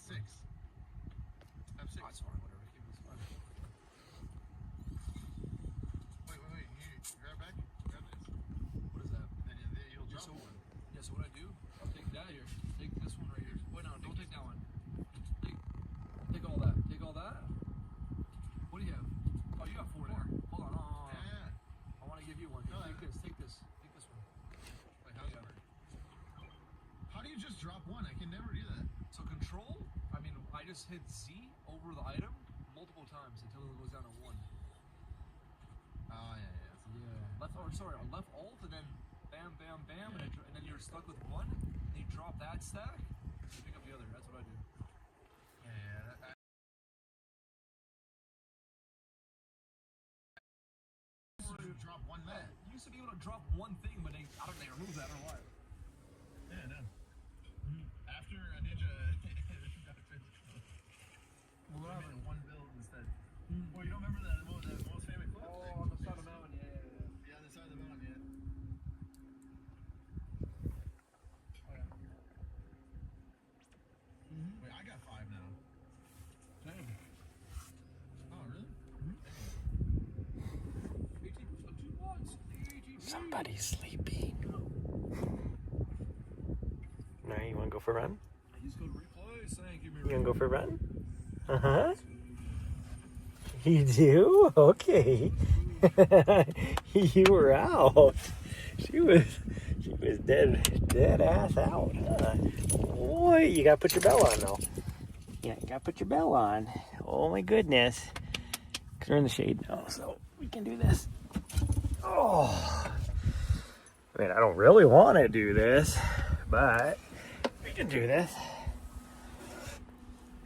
6. Have 6. Oh, it's fine, whatever. Keep this fine. Wait. You grab back. Grab this. What is that? Then you'll drop one. Yeah, so what I do, I'll take that here. Take this one right here. Wait, no, don't take that one. Take all that. Take all that. What do you have? Oh, you got 4 there. Hold on. Yeah. I want to give you one. No, Take this. Take this. Take this one. Wait, how's it work? How do you just drop one? I can never do that. So control, I just hit Z over the item multiple times until it goes down to 1. Oh, yeah. Left alt and then bam, bam, bam, and then you're stuck with 1. And you drop that stack, and you pick up the other. That's what I do. Yeah. Drop one mat. You used to be able to drop one thing, but they removed that or what? Yeah, no. After a ninja, Well, I made one build instead. Well, you don't remember the most famous clip? Oh, on the side of the mountain, yeah. Yeah, on the side of the mountain, yeah. Wait, I got 5 now. Same. Oh, really? 18% 2 watts. Somebody's sleeping. Alright, you want to go for a run? I just go to replays saying, give me a You want to go for a run? Uh-huh. You do? Okay. You were out. She was dead ass out. Boy, you gotta put your bell on though. Yeah, you gotta put your bell on. Oh my goodness. Cause we're in the shade now, so we can do this. Oh. I mean, I don't really want to do this, but we can do this.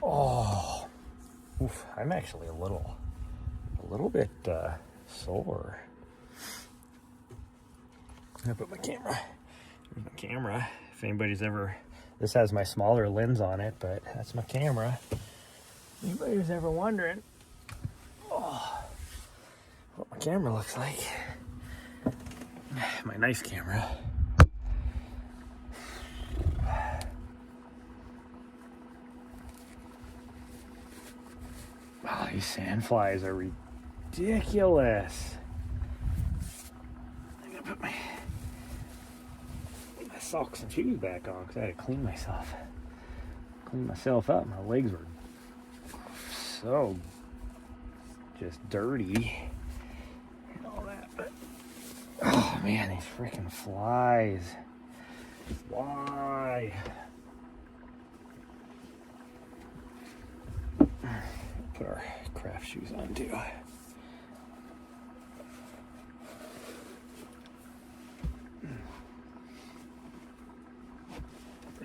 Oh. Oof, I'm actually a little bit sore. I'm gonna put my camera. Here's my camera. If anybody's ever, this has my smaller lens on it, but that's my camera. Anybody's ever wondering, what my camera looks like? My nice camera. Oh, these sandflies are ridiculous. I'm gonna put my socks and shoes back on because I had to clean myself up. My legs were so just dirty and all that. But oh man, these freaking flies. Why? Put our craft shoes on too.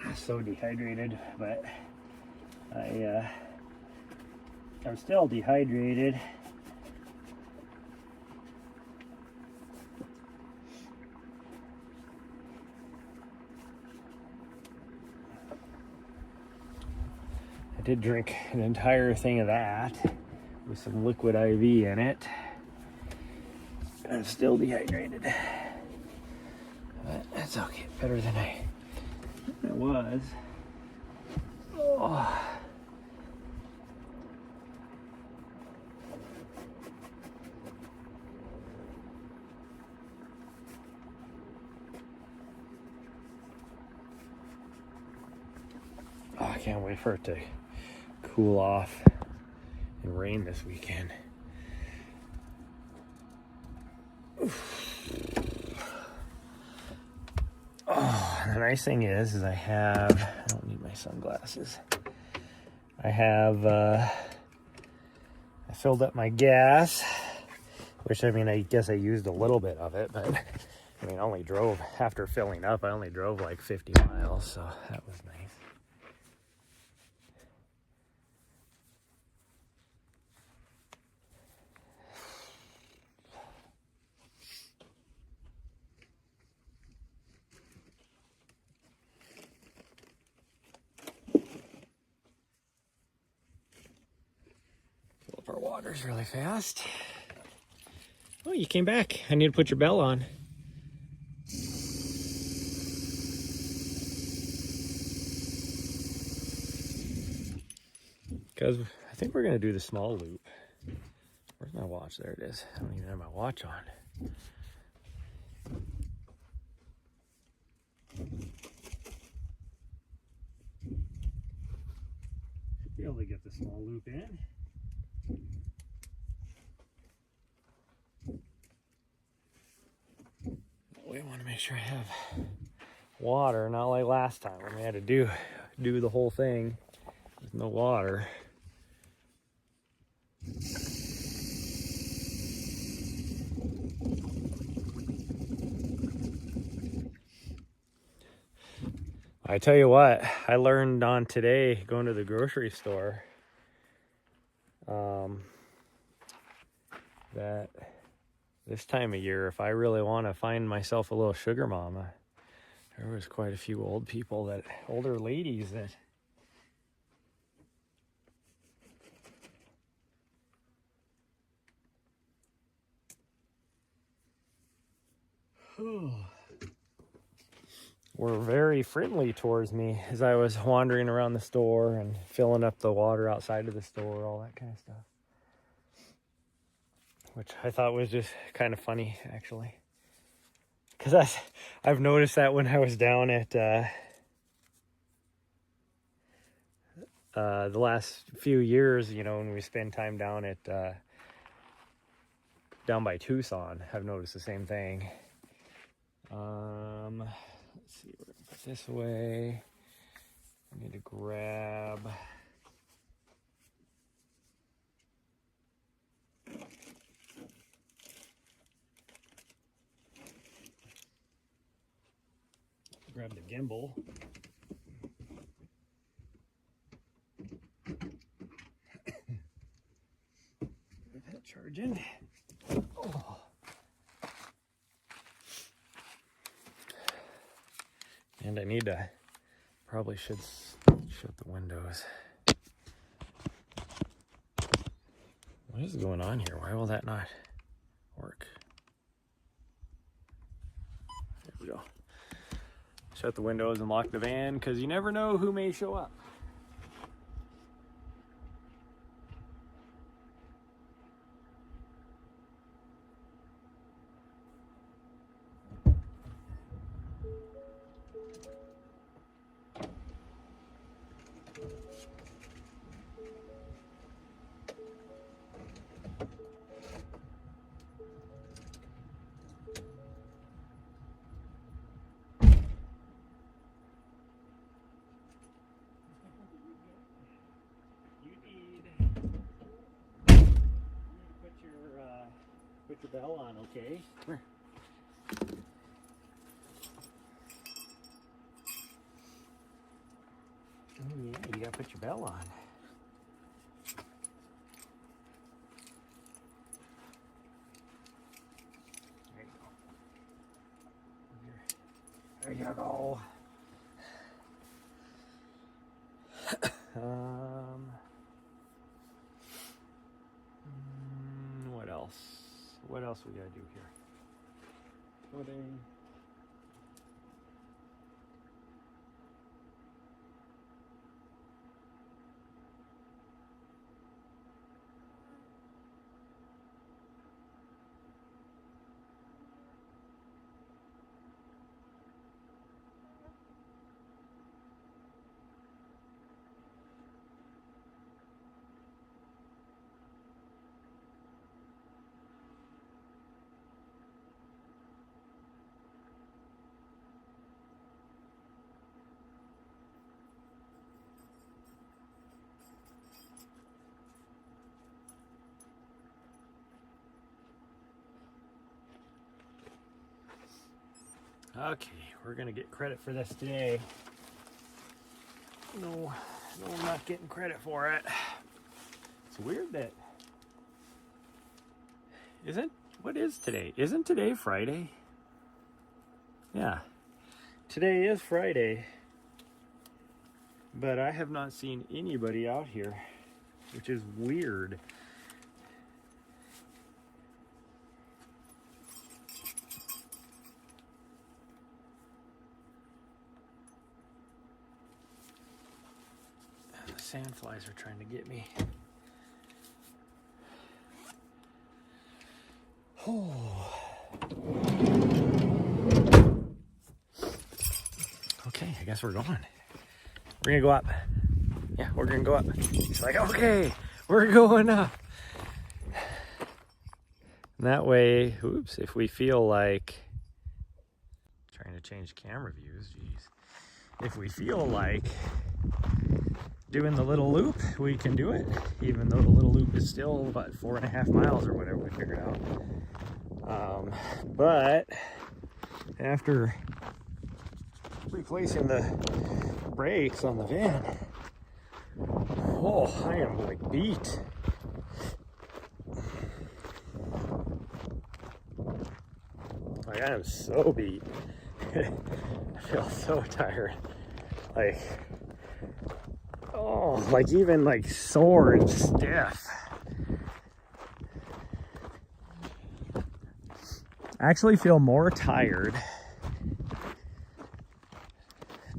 I'm so dehydrated, but I'm still dehydrated. I did drink an entire thing of that with some liquid IV in it. I'm still dehydrated, but that's okay. Better than I was. Oh. I can't wait for it to cool off and rain this weekend. Oh, the nice thing is I don't need my sunglasses. I filled up my gas, which I guess I used a little bit of it, but I only drove, after filling up, I only drove like 50 miles, so that was nice. Fill up our waters really fast. Oh, you came back. I need to put your bell on. because I think we're going to do the small loop. Where's my watch? There it is. I don't even have my watch on. Should be able to get the small loop in. We want to make sure I have water, not like last time when we had to do the whole thing with no water. I tell you what, I learned on today going to the grocery store that this time of year, if I really want to find myself a little sugar mama, there was quite a few older ladies that were very friendly towards me as I was wandering around the store and filling up the water outside of the store, all that kind of stuff. Which I thought was just kind of funny, actually. Because I've noticed that when I was down at the last few years, you know, when we spend time down at down by Tucson, I've noticed the same thing. Let's see, we're gonna put this away. I need to grab the gimbal. Get that charging. Oh. And I need to, probably should shut the windows. What is going on here? Why will that not work? There we go. Shut the windows and lock the van because you never know who may show up. Put your bell on, okay? Come here. Oh yeah, you gotta put your bell on. There you go. What else? What else we gotta do here? Footing. Okay, we're gonna get credit for this today. No, I'm not getting credit for it. It's weird that what is today? Isn't today Friday? Yeah, today is Friday, but I have not seen anybody out here, which is weird. Sandflies are trying to get me. Oh. Okay, I guess we're going. We're gonna go up. Yeah, we're gonna go up. It's like, okay, we're going up. And that way, oops, if we feel like, trying to change camera views, geez. If we feel like doing the little loop, we can do it, even though the little loop is still about 4.5 miles or whatever we figured out. But after replacing the brakes on the van, oh, I am like beat. Like, I am so beat. I feel so tired. Like, oh, like even like sore and stiff. I actually feel more tired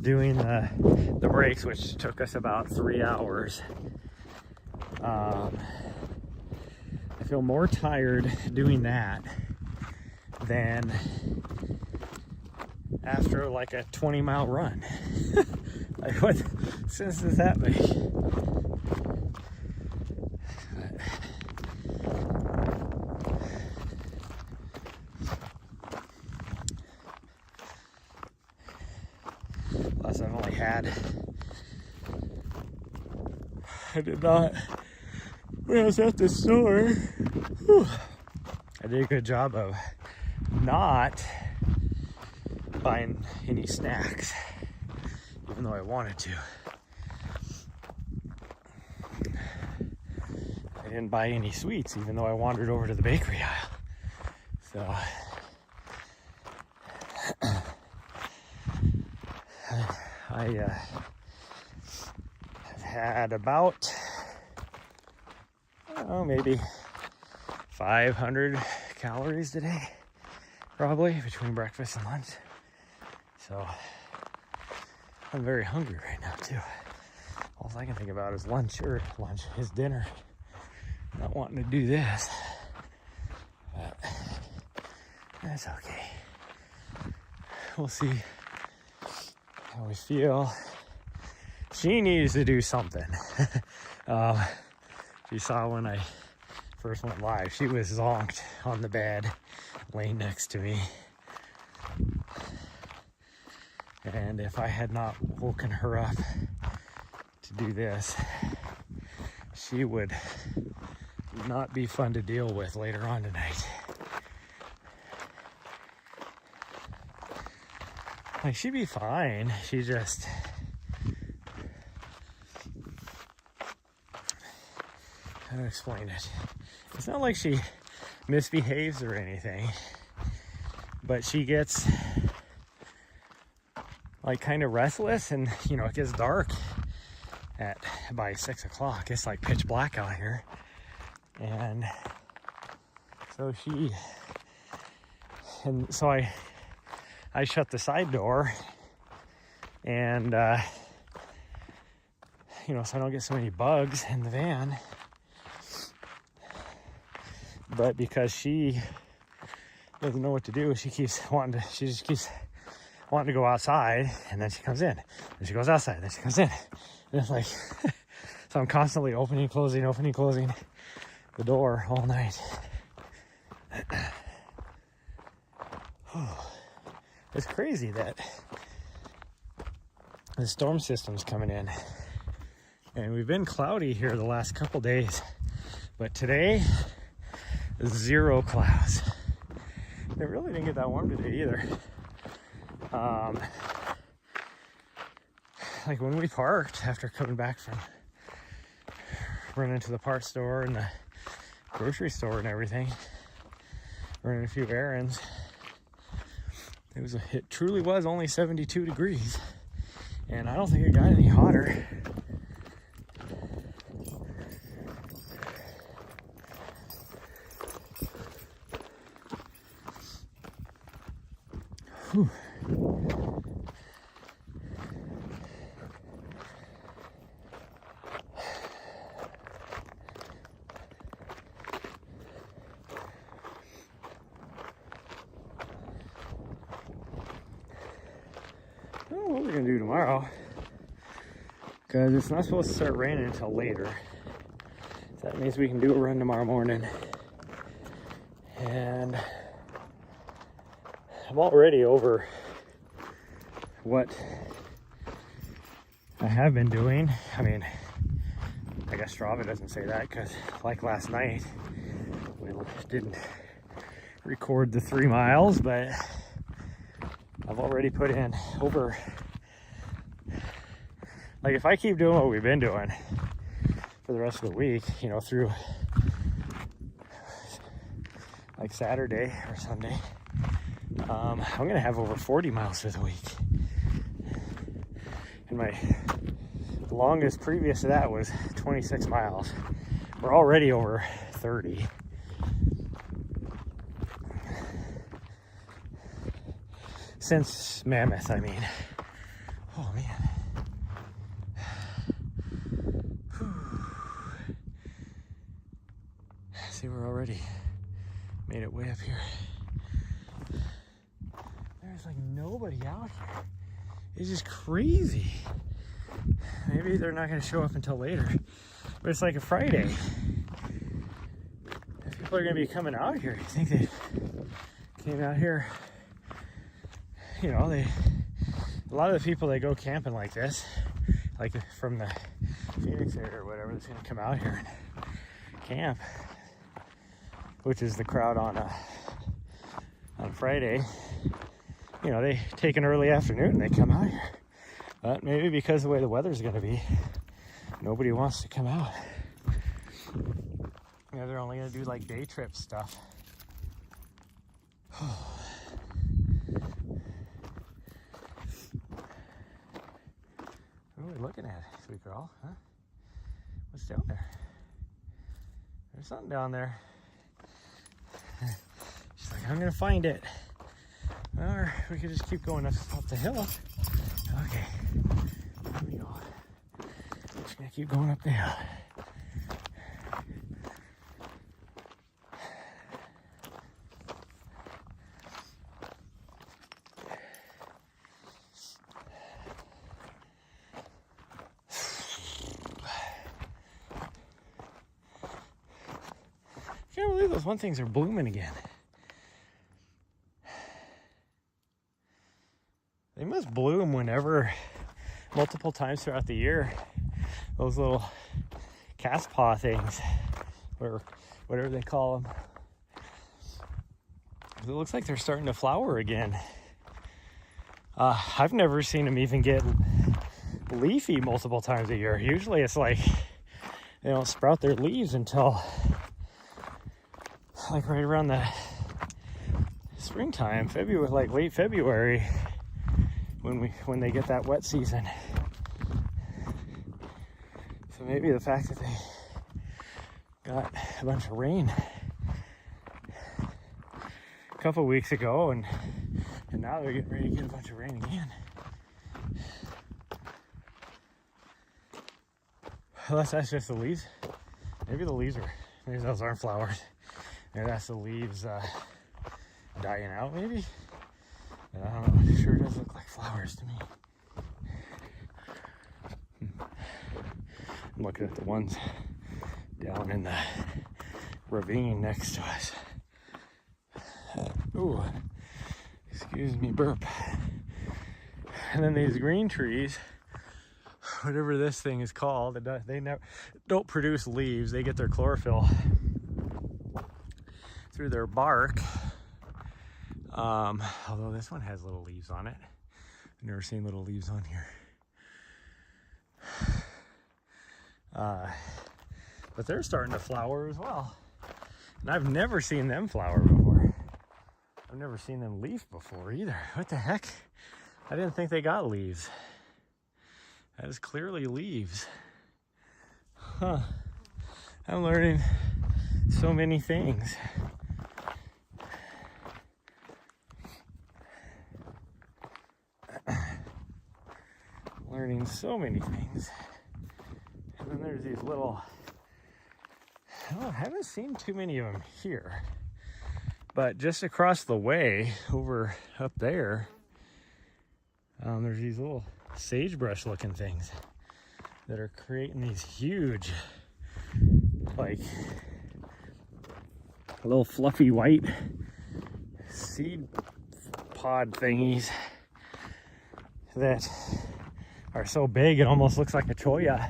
doing the brakes, which took us about 3 hours. I feel more tired doing that than after like a 20-mile run. Like, what sense does that make? Plus, I've only had, I did not, when I was at the store, whew, I did a good job of not buying any snacks, even though I wanted to. I didn't buy any sweets, even though I wandered over to the bakery aisle. So I have had about, oh, maybe 500 calories today, probably, between breakfast and lunch. So I'm very hungry right now too. All I can think about is is dinner. Not wanting to do this, but that's okay. We'll see how we feel. She needs to do something. She saw when I first went live, she was zonked on the bed, laying next to me. And if I had not woken her up to do this, she would not be fun to deal with later on tonight. Like, she'd be fine. She just, how to explain it? It's not like she misbehaves or anything, but she gets like kind of restless, and you know, it gets dark by 6 o'clock. It's like pitch black out here, and so I shut the side door, and you know, so I don't get so many bugs in the van. But because she doesn't know what to do, she just keeps wanting to go outside, and then she comes in, and she goes outside, then she comes in. And it's like, so I'm constantly opening, closing the door all night. It's crazy that the storm system's coming in, and we've been cloudy here the last couple days, but today, 0 clouds. It really didn't get that warm today either. Like when we parked after coming back from running to the parts store and the grocery store and everything, running a few errands, it truly was only 72 degrees, and I don't think it got any hotter. Whew. what we're gonna do tomorrow, because it's not supposed to start raining until later. So that means we can do a run tomorrow morning. And I'm already over what I have been doing. I mean, I guess Strava doesn't say that, because like last night, we didn't record the 3 miles, but I've already put in over, like if I keep doing what we've been doing for the rest of the week, you know, through like Saturday or Sunday, I'm gonna have over 40 miles for the week. And my longest previous to that was 26 miles. We're already over 30. Since Mammoth, I mean. Oh man. Whew. See, we're already made it way up here. There's like nobody out here. It's just crazy. Maybe they're not going to show up until later, but it's like a Friday. If people are going to be coming out here, you think they came out here, you know, a lot of the people that go camping like this, like from the Phoenix area or whatever, that's going to come out here and camp, which is the crowd on Friday. You know, they take an early afternoon and they come out here. But maybe because of the way the weather's going to be, nobody wants to come out. Yeah, they're only going to do like day trip stuff. What are we looking at, sweet girl? Huh? What's down there? There's something down there. She's like, I'm going to find it. Or we could just keep going up the hill. Okay, here we go. Just gonna keep going up the hill. Can't believe those one things are blooming again. They must bloom whenever, multiple times throughout the year. Those little cast paw things, or whatever they call them. It looks like they're starting to flower again. I've never seen them even get leafy multiple times a year. Usually it's like they don't sprout their leaves until like right around the springtime, February, like late February. When they get that wet season. So maybe the fact that they got a bunch of rain a couple weeks ago and now they're getting ready to get a bunch of rain again. Unless that's just the leaves. Maybe those aren't flowers. Maybe that's the leaves dying out, maybe. I don't know, it sure does look like flowers to me. I'm looking at the ones down in the ravine next to us. Ooh, excuse me, burp. And then these green trees, whatever this thing is called, they don't produce leaves. They get their chlorophyll through their bark. Although this one has little leaves on it. I've never seen little leaves on here. But they're starting to flower as well. And I've never seen them flower before. I've never seen them leaf before either. What the heck? I didn't think they got leaves. That is clearly leaves. Huh. I'm learning so many things. Learning so many things. And then there's these little, I haven't seen too many of them here, but just across the way over up there, there's these little sagebrush looking things that are creating these huge, like, little fluffy white seed pod thingies that are so big it almost looks like a cholla.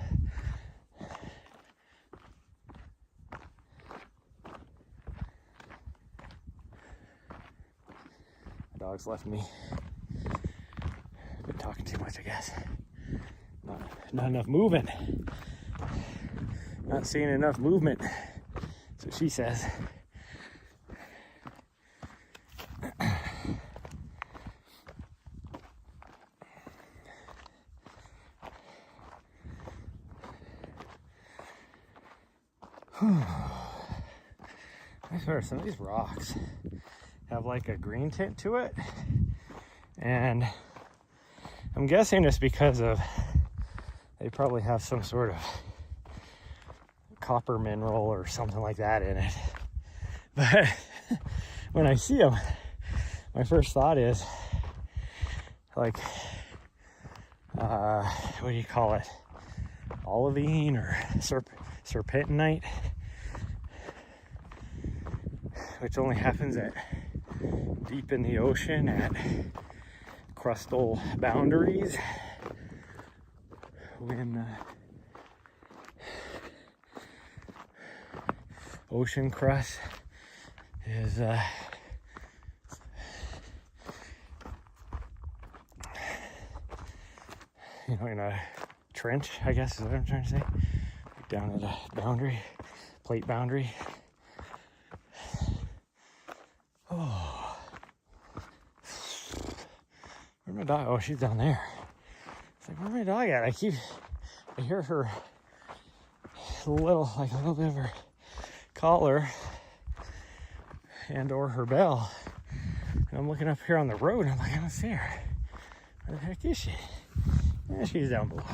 My dog's left me. Been talking too much, I guess. Not enough moving. Not seeing enough movement. That's what she says. I swear some of these rocks have like a green tint to it, and I'm guessing it's because of they probably have some sort of copper mineral or something like that in it. But when I see them, my first thought is like, what do you call it? Olivine or serpentinite, which only happens at deep in the ocean at crustal boundaries when ocean crust is in a trench, I guess is what I'm trying to say, down at a boundary, plate boundary. Oh, where's my dog? Oh, she's down there. It's like, where's my dog at? I hear her a little bit of her collar and or her bell. And I'm looking up here on the road and I'm like, I don't see her. Where the heck is she? Yeah, she's down below.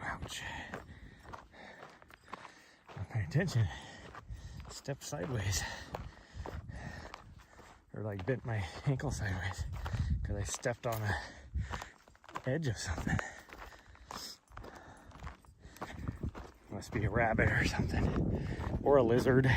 Ouch. Not paying attention. Stepped sideways. Or like bent my ankle sideways because I stepped on a edge of something. Must be a rabbit or something. Or a lizard.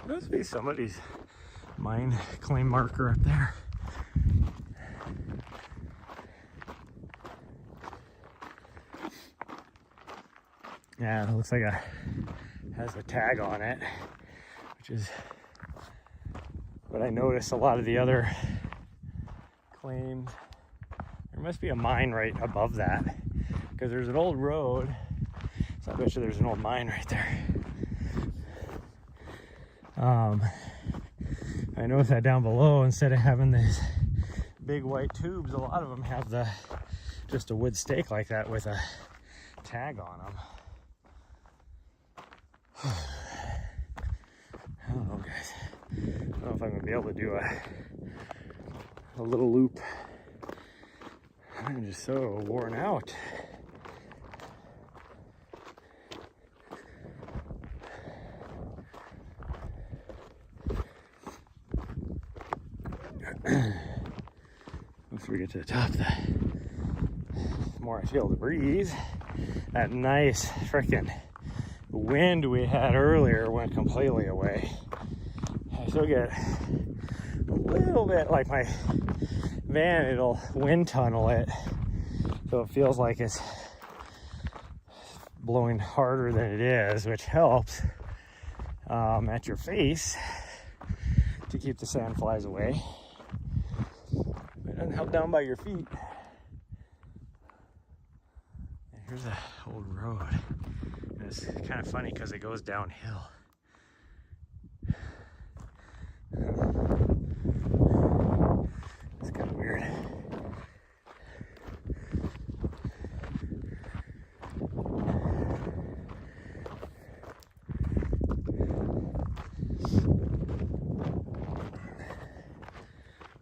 There must be somebody's mine claim marker up there. Yeah, it looks like has a tag on it, which is what I noticed a lot of the other claims. There must be a mine right above that because there's an old road, so I bet you there's an old mine right there. I noticed that down below, instead of having these big white tubes, a lot of them have just a wood stake like that with a tag on them. I don't know, guys. I don't know if I'm gonna be able to do a little loop. I'm just so worn out. Once we get to the top, the more I feel the breeze. That nice frickin' wind we had earlier went completely away. I still get a little bit like my van, it'll wind tunnel it, so it feels like it's blowing harder than it is, which helps at your face to keep the sand flies away. But it doesn't help down by your feet. And here's the old road. And it's kind of funny because it goes downhill.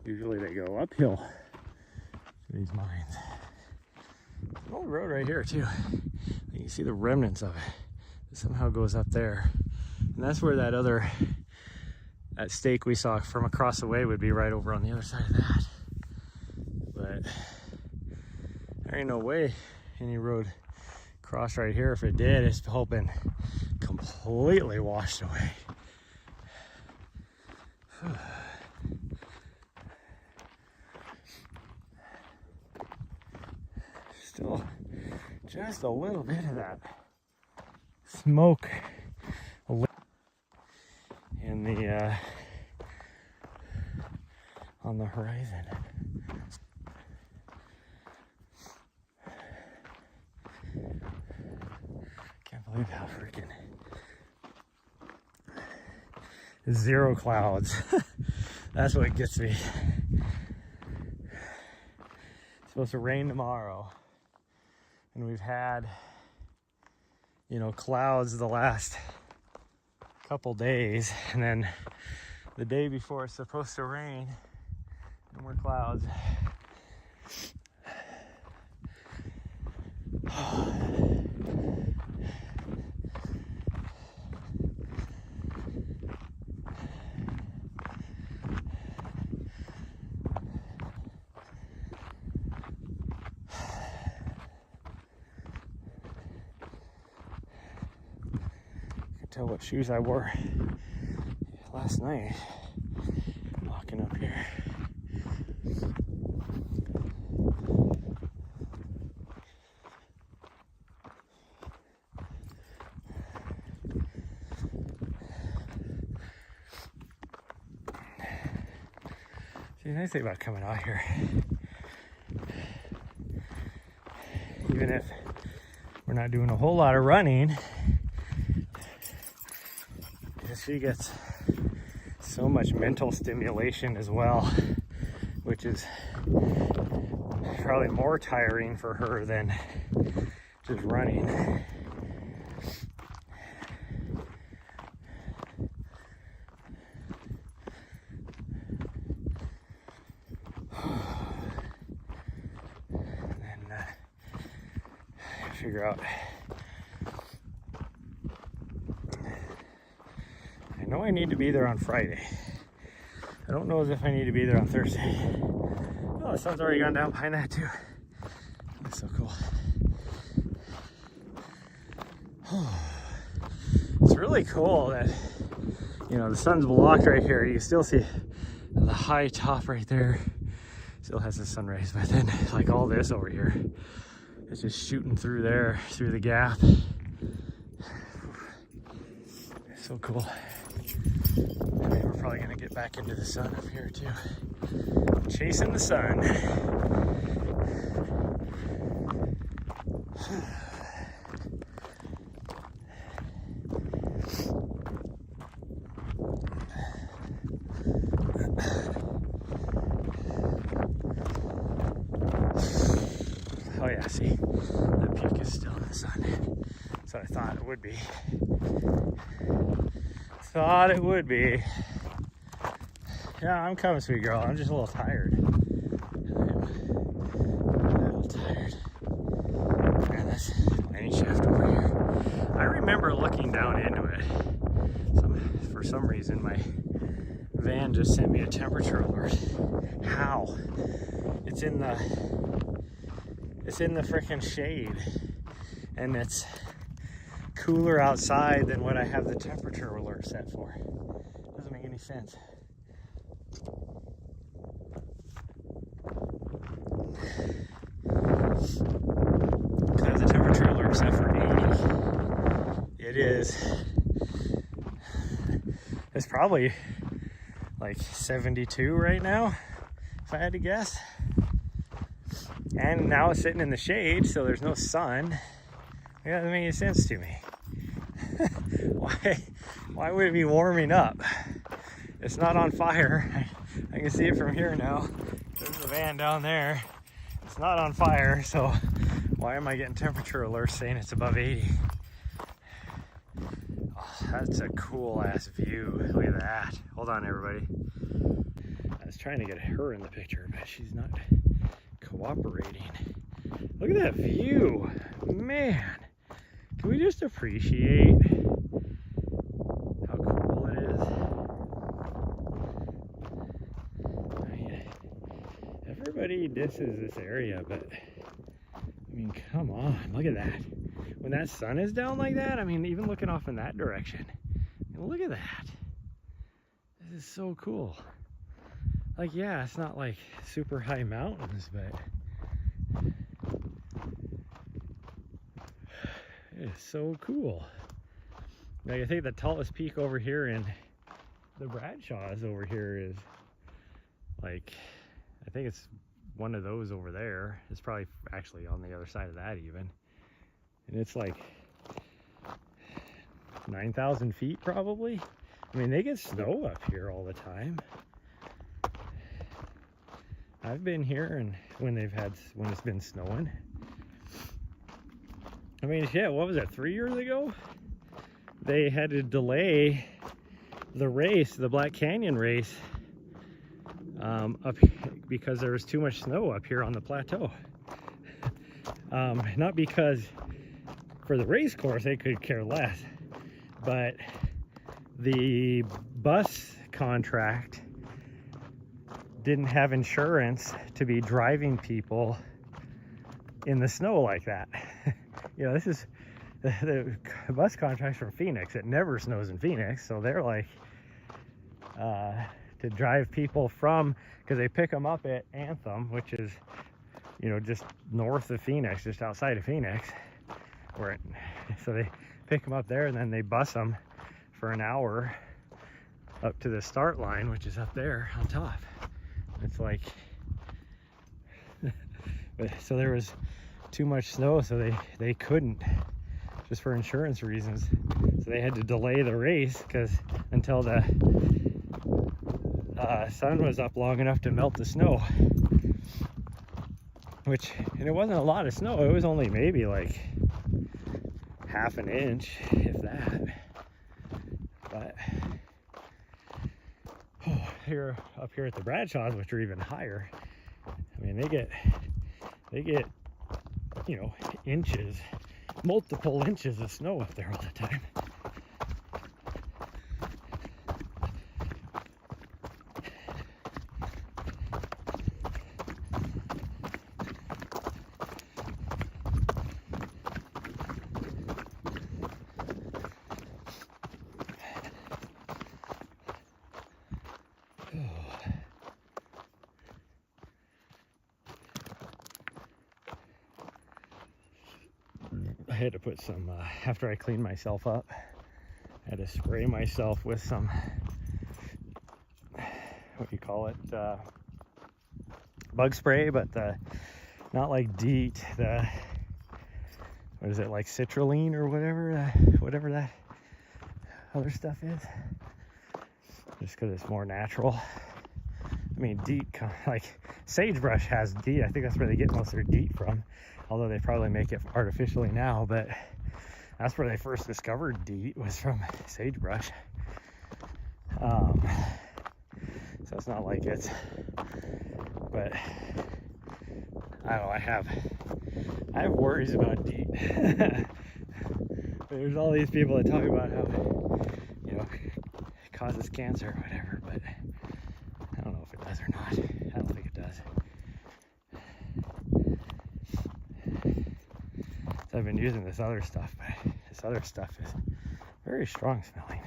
Usually they go uphill to these mines. There's an old road right here too. You can see the remnants of it. It somehow goes up there. And that's where that stake we saw from across the way would be, right over on the other side of that. But there ain't no way any road crossed right here. If it did, it's all been completely washed away. Still just a little bit of that smoke in the on the horizon. Can't believe how freaking zero clouds. That's what gets me. It's supposed to rain tomorrow, and we've had, you know, clouds the last couple days, and then the day before it's supposed to rain, no more clouds. Tell what shoes I wore last night walking up here. See, the nice thing about coming out here, even if we're not doing a whole lot of running, she gets so much mental stimulation as well, which is probably more tiring for her than just running. And then figure out, I know I need to be there on Friday. I don't know as if I need to be there on Thursday. Oh, the sun's already gone down behind that too. That's so cool. It's really cool that, you know, the sun's blocked right here. You can still see the high top right there. Still has the sun rays, but then like all this over here, it's just shooting through there, through the gap. So cool. I mean, we're probably gonna get back into the sun up here too. Chasing the sun. Oh yeah, see, the peak is still in the sun. That's what I thought it would be. Thought it would be. Yeah, I'm coming, sweet girl. I'm just a little tired. I'm a little tired. Man, this landing shaft over here. I remember looking down into it. For some reason, my van just sent me a temperature alert. How? It's in the freaking shade, and it's cooler outside than what I have the temperature alert set for. Doesn't make any sense. Because I have the temperature alert set for 80. It's probably like 72 right now, if I had to guess. And now it's sitting in the shade, so there's no sun. It doesn't make any sense to me. Why would it be warming up? It's not on fire. I can see it from here now. There's the van down there. It's not on fire, so why am I getting temperature alerts saying it's above 80? Oh. That's a cool ass view. Look at that. Hold on, everybody. I was trying to get her in the picture, but she's not cooperating. Look at that view. Man, can we just appreciate how cool it is? I mean, everybody disses this area, but I mean, come on, look at that. When that sun is down like that, I mean, even looking off in that direction, I mean, look at that. This is so cool. Like, yeah, it's not like super high mountains, but it is so cool. Like, I think the tallest peak over here in the Bradshaws over here is like, I think it's one of those over there. It's probably actually on the other side of that even. And it's like 9,000 feet probably. I mean, they get snow up here all the time. I've been here and when it's been snowing. I mean, shit, what was that, 3 years ago? They had to delay the race, the Black Canyon race, up because there was too much snow up here on the plateau. Not because for the race course they could care less, but the bus contract didn't have insurance to be driving people in the snow like that. You know, this is the bus contracts from Phoenix. It never snows in Phoenix, so they're like to drive people from, because they pick them up at Anthem, which is, you know, just north of Phoenix, just outside of Phoenix, so they pick them up there and then they bus them for an hour up to the start line, which is up there on top. It's like, so there was too much snow, so they couldn't, just for insurance reasons. So they had to delay the race until the sun was up long enough to melt the snow. And it wasn't a lot of snow. It was only maybe like half an inch, if that. But up here at the Bradshaws, which are even higher, I mean, they get, you know, inches, multiple inches of snow up there all the time. I had to put some, after I cleaned myself up, I had to spray myself with some, what do you call it, bug spray, but not like DEET, what is it, like citrulline or whatever that other stuff is, just because it's more natural. I mean, DEET, like sagebrush has DEET. I think that's where they get most of their DEET from, although they probably make it artificially now, but that's where they first discovered DEET, was from sagebrush. So it's not like it's, but I don't know, I have worries about DEET. There's all these people that talk about how, you know, it causes cancer or whatever, but I don't know if it does or not. I don't think it does. So I've been using this other stuff, but this other stuff is very strong smelling.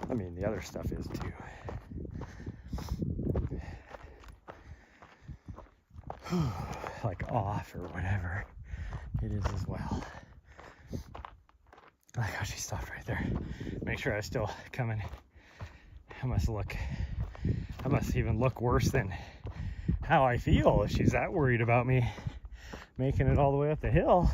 I mean, the other stuff is too. Like off or whatever, it is as well. I like how she stopped right there. Make sure I was still coming. I must even look worse than how I feel if she's that worried about me making it all the way up the hill.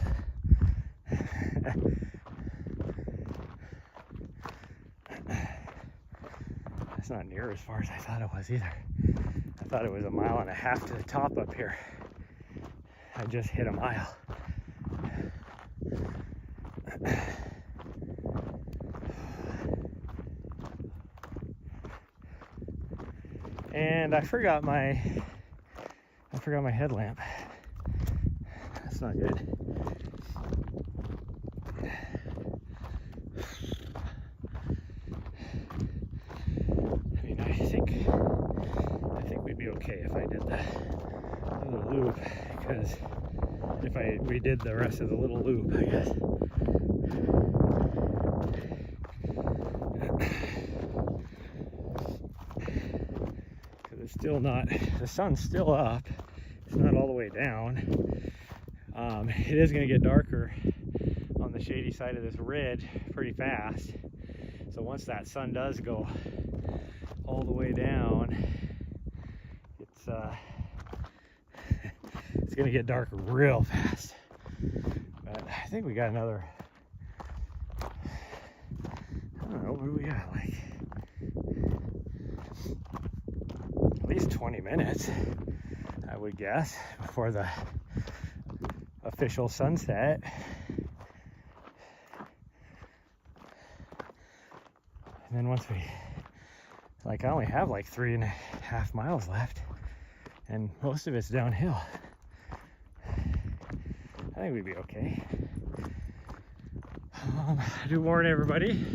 That's not near as far as I thought it was either. I thought it was 1.5 miles to the top up here. I just hit a mile. And I forgot my headlamp. That's not good. I mean, I think we'd be okay if I did the little loop, because if we did the rest of the little loop, I guess. Because it's still not, the sun's still up. It's not all the way down. It is going to get darker on the shady side of this ridge pretty fast. So once that sun does go all the way down, it's going to get darker real fast. But I think we got another, I don't know, what do we got, like at least 20 minutes, I would guess, before the official sunset. And then once we, like, I only have like 3.5 miles left, and most of it's downhill. I think we'd be okay. I do warn everybody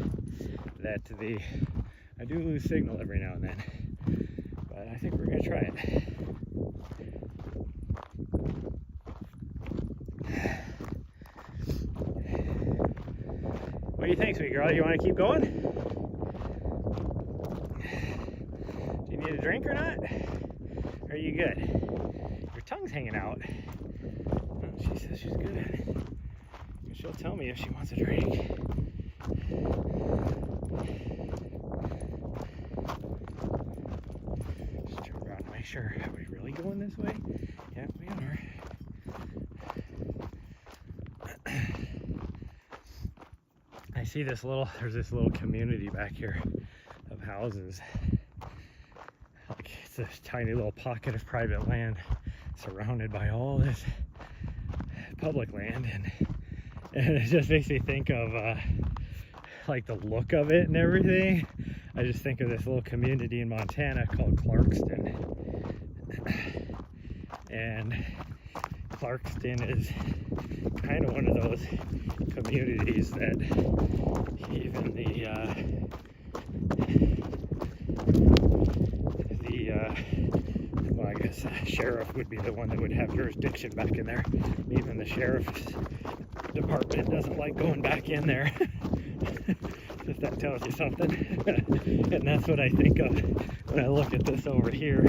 that I do lose signal every now and then, but I think we're gonna try it. What do you think, sweet girl? You want to keep going? Do you need a drink or not? Or are you good? Your tongue's hanging out. Oh, she says she's good. She'll tell me if she wants a drink. Just turn around and make sure. Are we really going this way? Yeah, we are. I see there's this little community back here of houses. Like, it's a tiny little pocket of private land surrounded by all this public land, and it just makes me think of like the look of it and everything. I just think of this little community in Montana called Clarkston, and Clarkston is kind of one of those communities that even well, I guess sheriff would be the one that would have jurisdiction back in there. Even the sheriff's department doesn't like going back in there. If that tells you something. And that's what I think of when I look at this over here.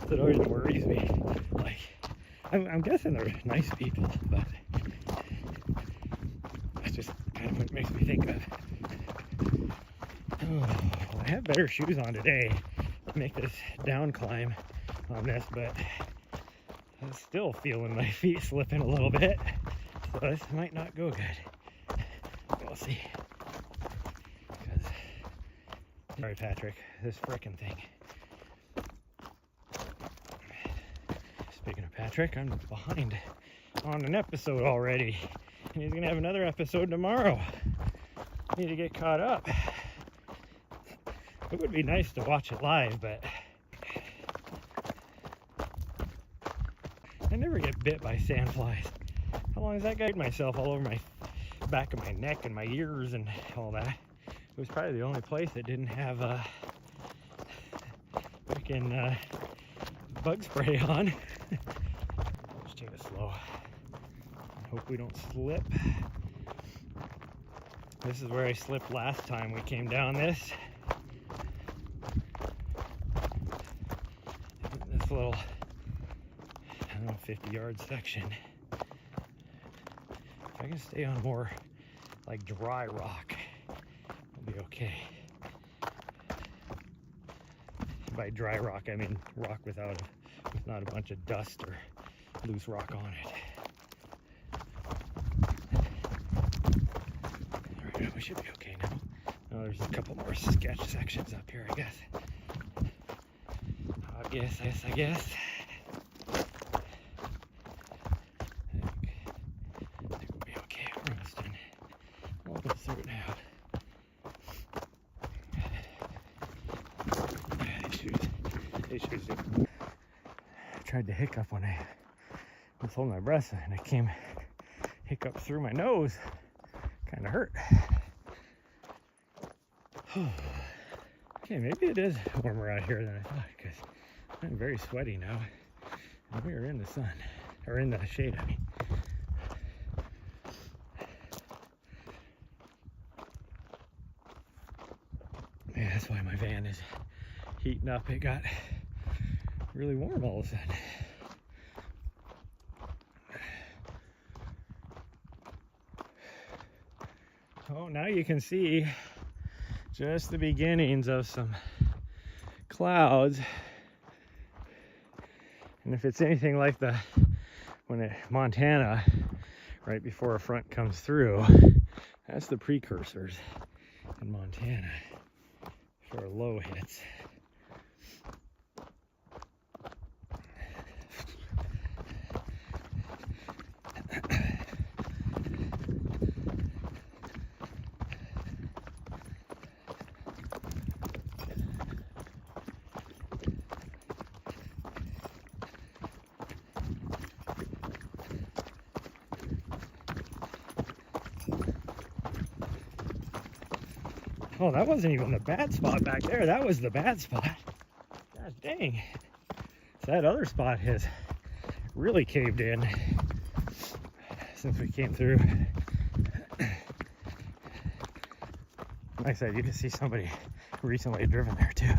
It always worries me. Like, I'm guessing they're nice people, but that's just kind of what it makes me think of. Oh, I have better shoes on today to make this down climb on this, but I'm still feeling my feet slipping a little bit, so this might not go good. We'll see. Sorry, Patrick, this frickin' thing. Speaking of Patrick, I'm behind on an episode already, and he's gonna have another episode tomorrow. Need to get caught up. It would be nice to watch it live, but I never get bit by sandflies. How long has that guy myself all over my back of my neck and my ears and all that? It was probably the only place that didn't have freaking bug spray on. Just take it slow. I hope we don't slip. This is where I slipped last time we came down this. This little, I don't know, 50-yard section. If I can stay on more like dry rock, I'll be okay. By dry rock, I mean rock with not a bunch of dust or loose rock on it. Alright, we should be okay now. Now there's a couple more sketch sections up here, I guess. I guess. I think we'll be okay. tried to hiccup when I was holding my breath, and it came hiccup through my nose. Kind of hurt. Okay, maybe it is warmer out here than I thought, because I'm very sweaty now. And we are in the sun, or in the shade, I mean. Yeah, that's why my van is heating up. It got really warm all of a sudden. Oh, now you can see just the beginnings of some clouds. And if it's anything like Montana, right before a front comes through, that's the precursors in Montana for a low hits. Oh, that wasn't even the bad spot back there. That was the bad spot. God dang. So that other spot has really caved in since we came through. Like I said, you can see somebody recently driven there too.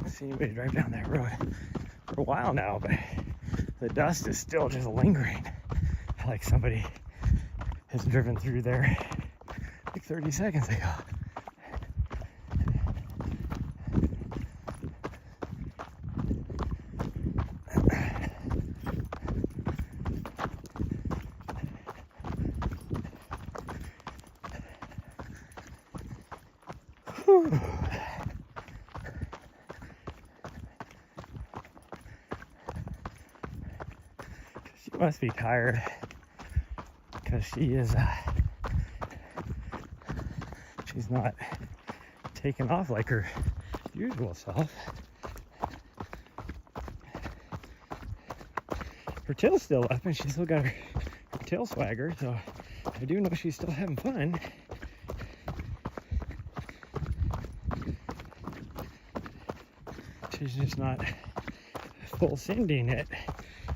See anybody drive down that road for a while now, but the dust is still just lingering. Like somebody has driven through there like 30 seconds ago. Whew. She must be tired because she's not taking off like her usual self. Her tail's still up and she's still got her tail swagger, so I do know she's still having fun. She's just not full sending it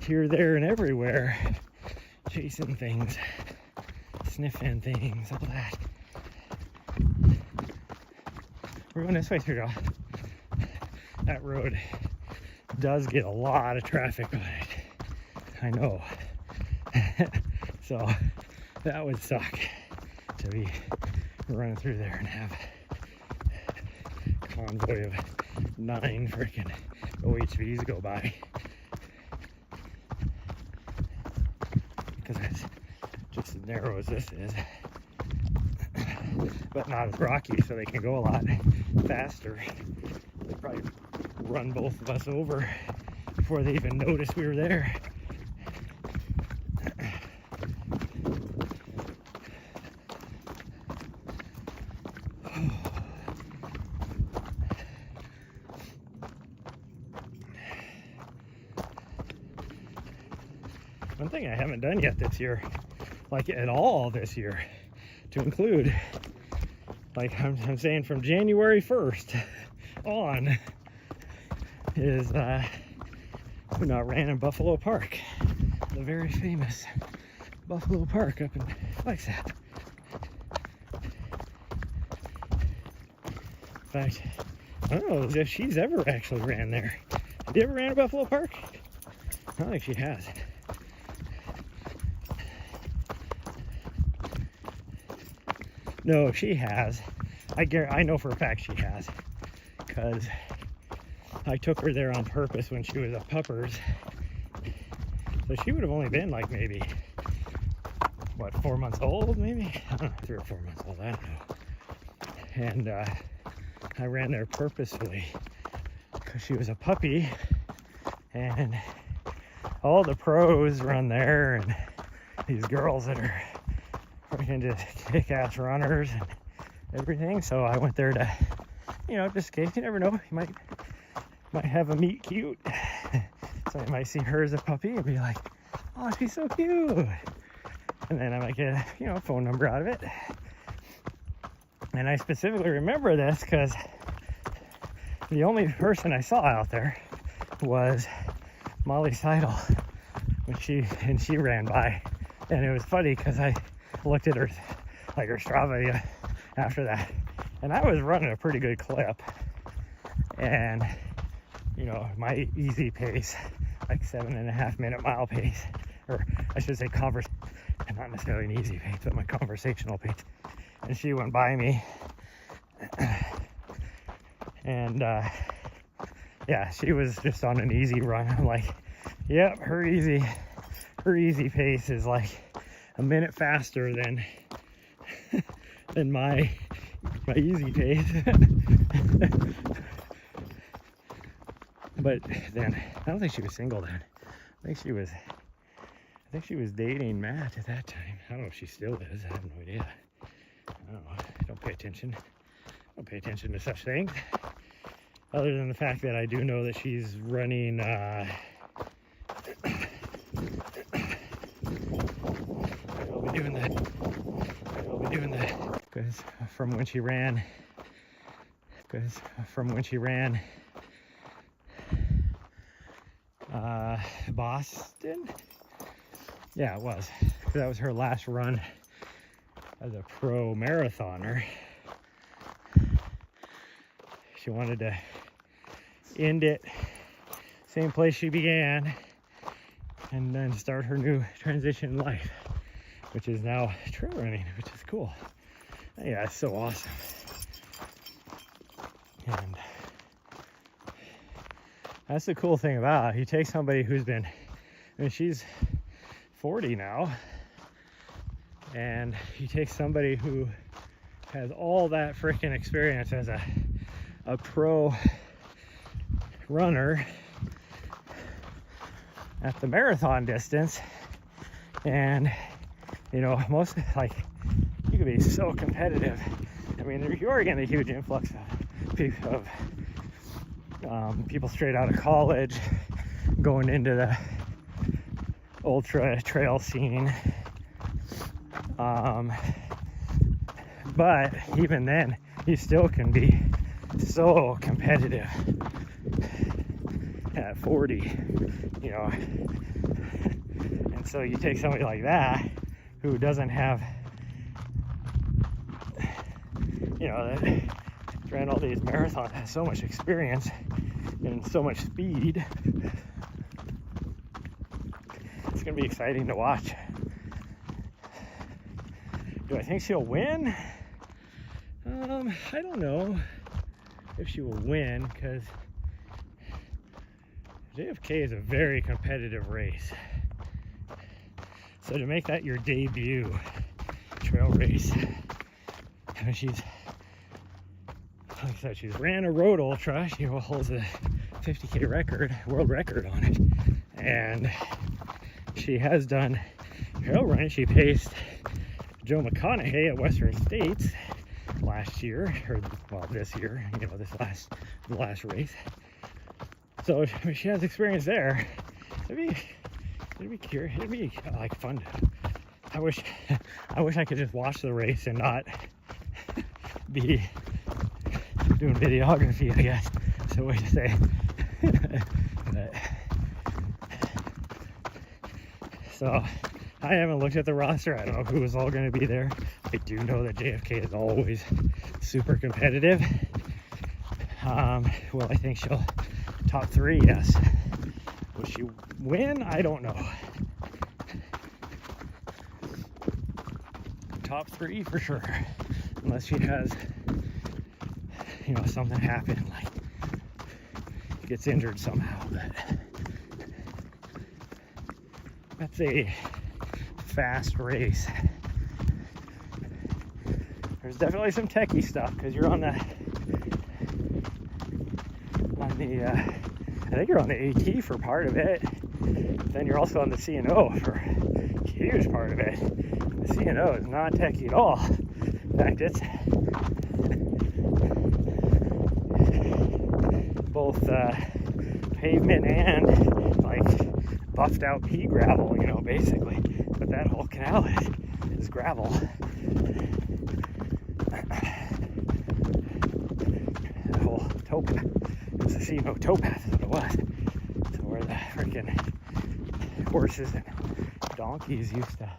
here, there, and everywhere, chasing things, sniffing things, all that. We're going this way through, though. That road does get a lot of traffic on it. I know. So that would suck to be running through there and have a convoy of 9 freaking OHVs go by. Because it's just as narrow as this is, but not as rocky, so they can go a lot faster. They probably run both of us over before they even noticed we were there. One thing I haven't done yet this year, like at all this year, to include, like I'm saying from January 1st on, is we not ran in Buffalo Park, the very famous Buffalo Park up in Flagstaff. In fact, I don't know if she's ever actually ran there. Have you ever ran a Buffalo Park? I don't think she has. No, she has. I know for a fact she has, because I took her there on purpose when she was a puppers. So she would have only been like maybe, what, 4 months old maybe? I don't know, 3 or 4 months old, I don't know. And I ran there purposefully because she was a puppy, and all the pros run there, and these girls that are freaking just kick-ass runners and everything. So I went there to, you know, just in case, you never know, you might have a meet cute. So I might see her as a puppy and be like, oh, she's so cute. And then I might get, you know, a phone number out of it. And I specifically remember this because the only person I saw out there was Molly Seidel when she ran by. And it was funny because I looked at her, like her Strava after that, and I was running a pretty good clip. And, you know, my easy pace, like 7.5 minute mile pace, or I should say not necessarily an easy pace, but my conversational pace. And she went by me, and yeah, she was just on an easy run. I'm like, yep, her easy pace is like a minute faster than my easy pace. But then I don't think she was single then. I think she was dating Matt at that time. I don't know if she still is. I have no idea. I don't know. I don't pay attention. I don't pay attention to such things. Other than the fact that I do know that she's running I'll be doing that because from when she ran Boston. Yeah, it was. That was her last run as a pro marathoner. She wanted to end it same place she began and then start her new transition in life, which is now trail running, which is cool. Yeah, it's so awesome. And that's the cool thing about it. You take somebody who's been, I mean, she's 40 now, and you take somebody who has all that freaking experience as a pro runner at the marathon distance, and you know, most, like, you could be so competitive. I mean, you are getting a huge influx of people straight out of college going into the ultra trail scene, but even then you still can be so competitive at 40, you know. And so you take somebody like that who doesn't have, you know, that ran all these marathons, has so much experience and so much speed. It's gonna be exciting to watch. Do I think she'll win? I don't know if she will win, because JFK is a very competitive race. So to make that your debut trail race, I mean, she's, like I said, she's ran a road ultra. She holds a 50K record, world record on it. And she has done trail running. She paced Joe McConaughey at Western States last year, or well, this year, you know, the last race. So I mean, she has experience there. It'd be like fun. I wish I could just watch the race and not be doing videography, I guess. That's the way to say. But, so I haven't looked at the roster. I don't know who is all going to be there. I do know that JFK is always super competitive. Well, I think she'll top 3, yes. Will she win? I don't know. Top 3 for sure, unless she has, you know, something happen, like gets injured somehow. But that's a fast race. There's definitely some techie stuff because you're on the I think you're on the AT for part of it. Then you're also on the C&O for a huge part of it. The C&O is not techy at all. In fact, it's both pavement and like buffed out pea gravel, you know, basically. But that whole canal is gravel. The whole towpath. It's a C&O towpath is what it was. So where the freaking horses and donkeys used to.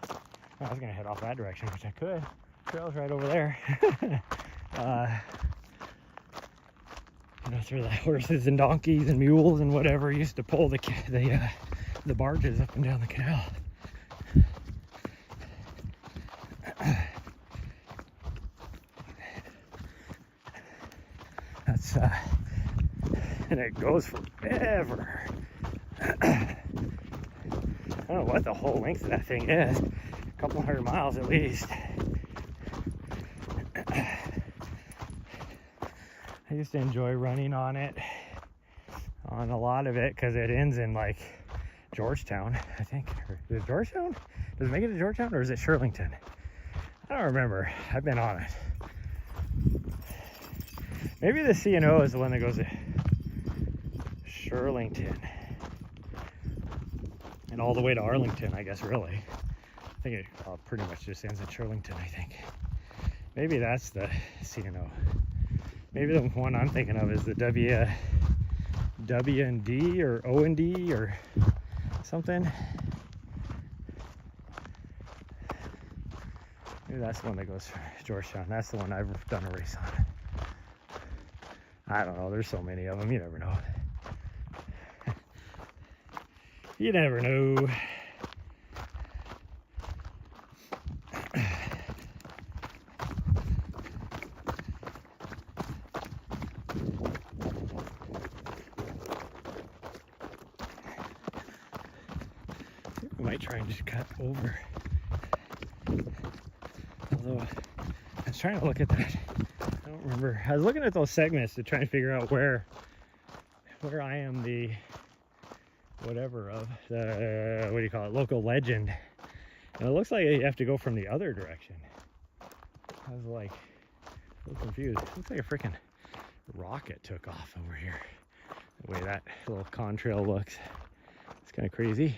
I was gonna head off that direction, which I could. Trail's right over there. That's where the horses and donkeys and mules and whatever used to pull the barges up and down the canal. That's and it goes forever. I don't know what the whole length of that thing is. A couple 100 miles at least. I used to enjoy running on it, on a lot of it, because it ends in like Georgetown, I think. Or is it Georgetown? Does it make it to Georgetown, or is it Shirlington? I don't remember. I've been on it. Maybe the C&O is the one that goes to Shirlington and all the way to Arlington, I guess, really. I think it pretty much just ends at Shirlington, I think. Maybe that's the C&O. Maybe the one I'm thinking of is the W&D or O&D or something. Maybe that's the one that goes to Georgetown. That's the one I've done a race on. I don't know. There's so many of them. You never know. You never know. I might try and just cut over. Although I was trying to look at that. I don't remember. I was looking at those segments to try and figure out where I am the whatever of the what do you call it, local legend. And it looks like you have to go from the other direction. I was like a little confused. It looks like a freaking rocket took off over here. The way that little contrail looks. It's kind of crazy.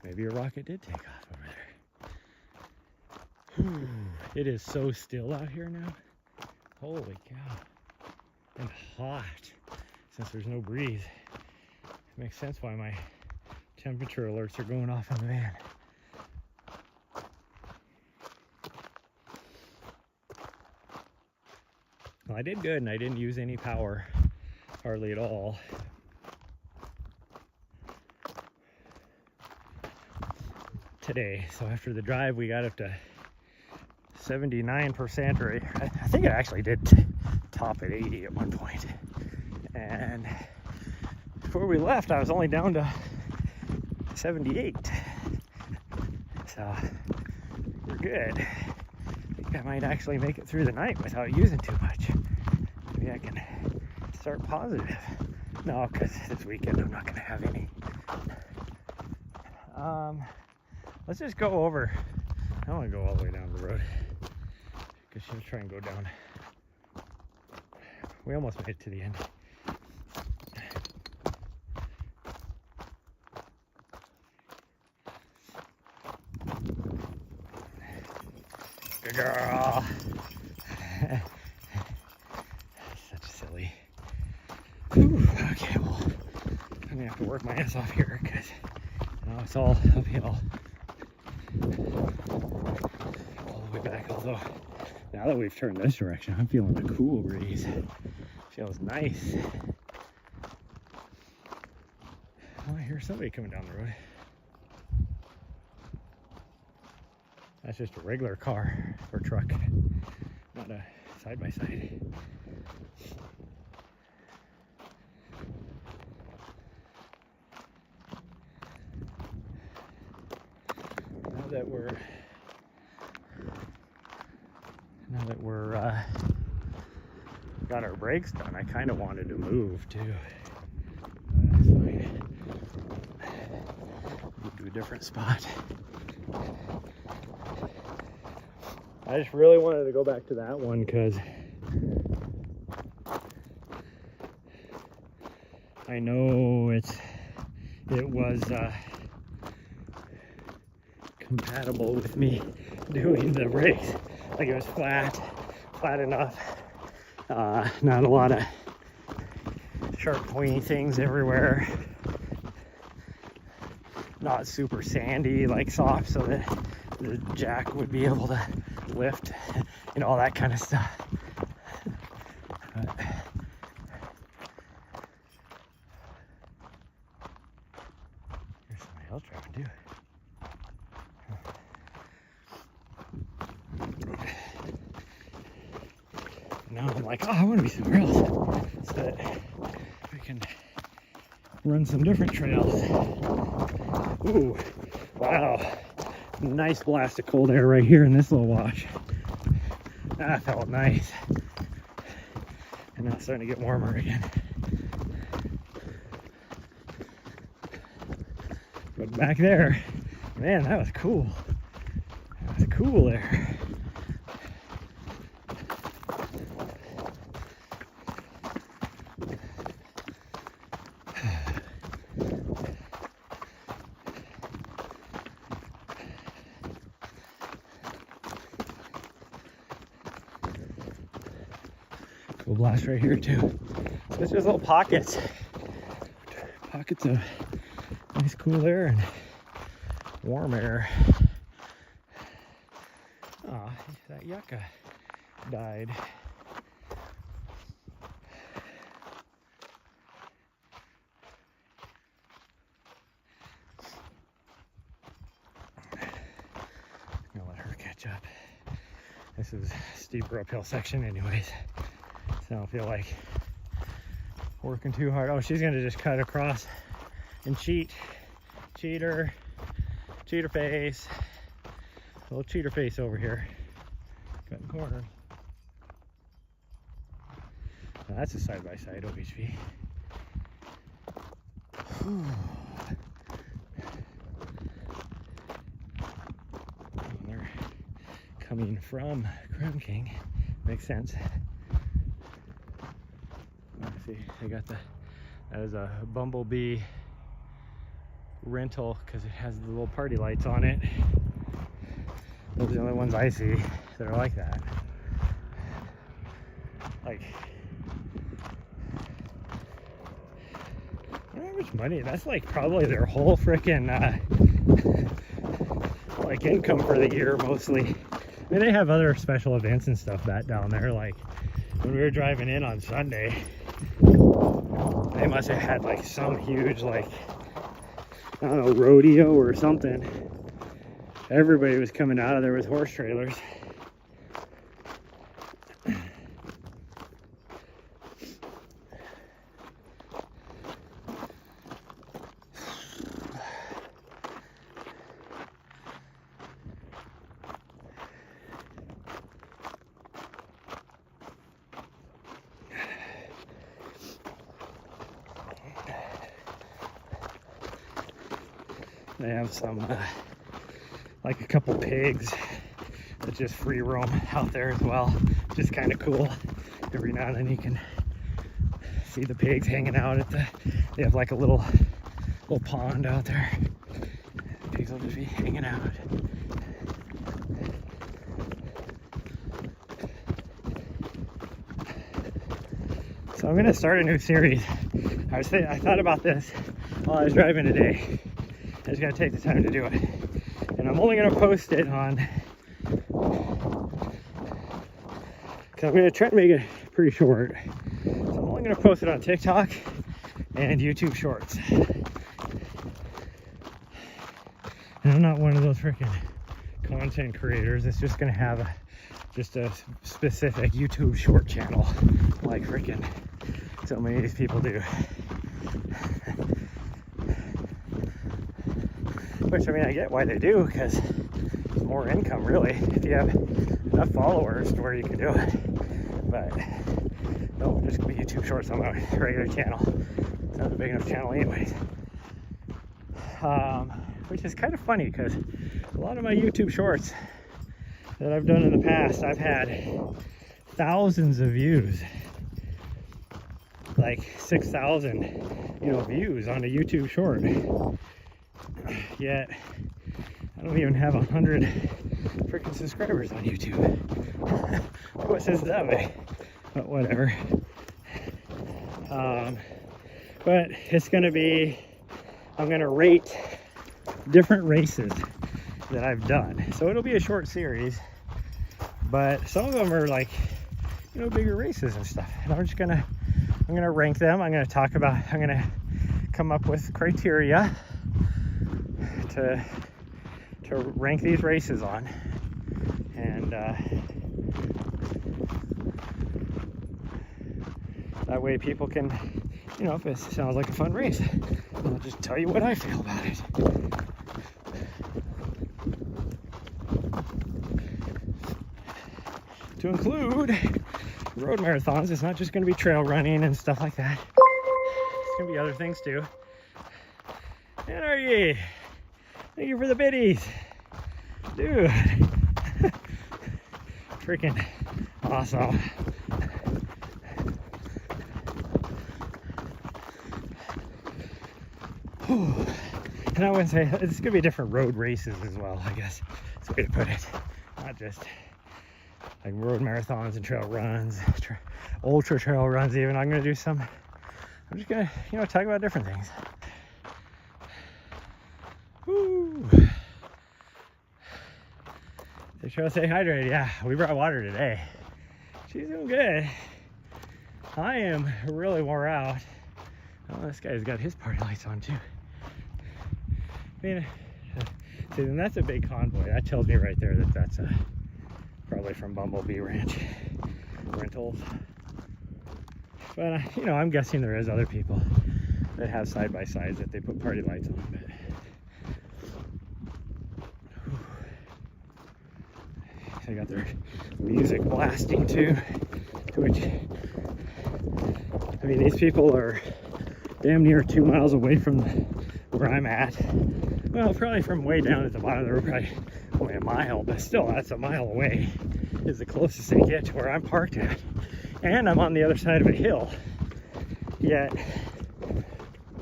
Maybe a rocket did take off over there. Whew. It is so still out here now. Holy cow. And hot. Since there's no breeze. It makes sense why my temperature alerts are going off in the van. Well, I did good and I didn't use any power. Hardly at all. Today. So after the drive we got up to 79%, or I think it actually did top at 80 at one point. And before we left I was only down to 78. So we're good. I think I might actually make it through the night without using too much. Maybe I can start positive. No, because this weekend I'm not going to have any. Let's just go over. I don't want to go all the way down the road because she'll try and go down. We almost made it to the end. Good girl. Such silly. Whew. Okay, well, I'm gonna have to work my ass off here because it's all uphill. All the way back, although now that we've turned this direction, I'm feeling the cool breeze. Feels nice. Oh, I hear somebody coming down the road. That's just a regular car or truck, not a side-by-side. Now that we're got our brakes done, I kind of wanted to move too. That's fine. to a different spot. I just really wanted to go back to that one because I know it was compatible with me doing the race. Like it was flat enough. Not a lot of sharp pointy things everywhere. Not super sandy, like soft, so that the jack would be able to lift, you know, all that kind of stuff. But here's somebody else driving too. Now I'm like, oh, I want to be somewhere else so that we can run some different trails. Ooh, wow. Nice blast of cold air right here in this little wash. That felt nice. And now it's starting to get warmer again. But back there, man, that was cool. That was cool there. Cool blast right here too. So it's just little pockets of nice cool air and warm air. Oh, that yucca died. I'm gonna let her catch up. This is a steeper uphill section anyways. So I don't feel like working too hard. Oh, she's gonna just cut across and cheater face. A little cheater face over here. Cutting corners. Now that's a side-by-side OHV. And they're coming from Crown King. Makes sense. See, they got that is a Bumblebee rental because it has the little party lights on it. Those are the only ones I see that are like that. Like, I don't know how much money. That's like probably their whole freaking like income for the year mostly. I mean, they have other special events and stuff that down there. Like when we were driving in on Sunday, they must have had like some huge, like, I don't know, rodeo or something. Everybody was coming out of there with horse trailers. They have some, like a couple pigs that just free roam out there as well. Just kind of cool. Every now and then you can see the pigs hanging out at they have like a little pond out there. The pigs will just be hanging out. So I'm gonna start a new series. I thought about this while I was driving today. I just gotta take the time to do it. And I'm only gonna post it on, because I'm gonna try to make it pretty short. So I'm only gonna post it on TikTok and YouTube Shorts. And I'm not one of those freaking content creators that's just gonna have just a specific YouTube short channel like freaking so many of these people do. Which, I mean, I get why they do, because it's more income, really, if you have enough followers to where you can do it. But no, just gonna be YouTube Shorts on my regular channel. It's not a big enough channel anyways. which is kind of funny because a lot of my YouTube shorts that I've done in the past, I've had thousands of views, like 6,000, you know, views on a YouTube short. Yet I don't even have 100 freaking subscribers on YouTube. What says that way? But whatever. But it's gonna be, I'm gonna rate different races that I've done. So it'll be a short series, but some of them are like, you know, bigger races and stuff. And I'm gonna rank them. I'm gonna come up with criteria to rank these races on. And that way people can, you know, if it sounds like a fun race, I'll just tell you what I feel about it. To include road marathons, it's not just going to be trail running and stuff like that. It's going to be other things too. NRE, thank you for the biddies. Dude, freaking awesome. And I wouldn't say, it's gonna be different road races as well, I guess that's the way to put it. Not just like road marathons and trail runs, ultra trail runs even. I'm just gonna, you know, talk about different things. Woo. They try to stay hydrated. Yeah, we brought water today. She's doing good. I am really wore out. Oh, this guy's got his party lights on too. I mean, see, and that's a big convoy. That tells me right there that that's probably from Bumblebee Ranch Rentals. But you know, I'm guessing there is other people that have side-by-sides that they put party lights on. But they got their music blasting too, which, I mean, these people are damn near 2 miles away from where I'm at. Well, probably from way down at the bottom, they're probably only a mile, but still, that's a mile away is the closest they get to where I'm parked at. And I'm on the other side of a hill. Yet,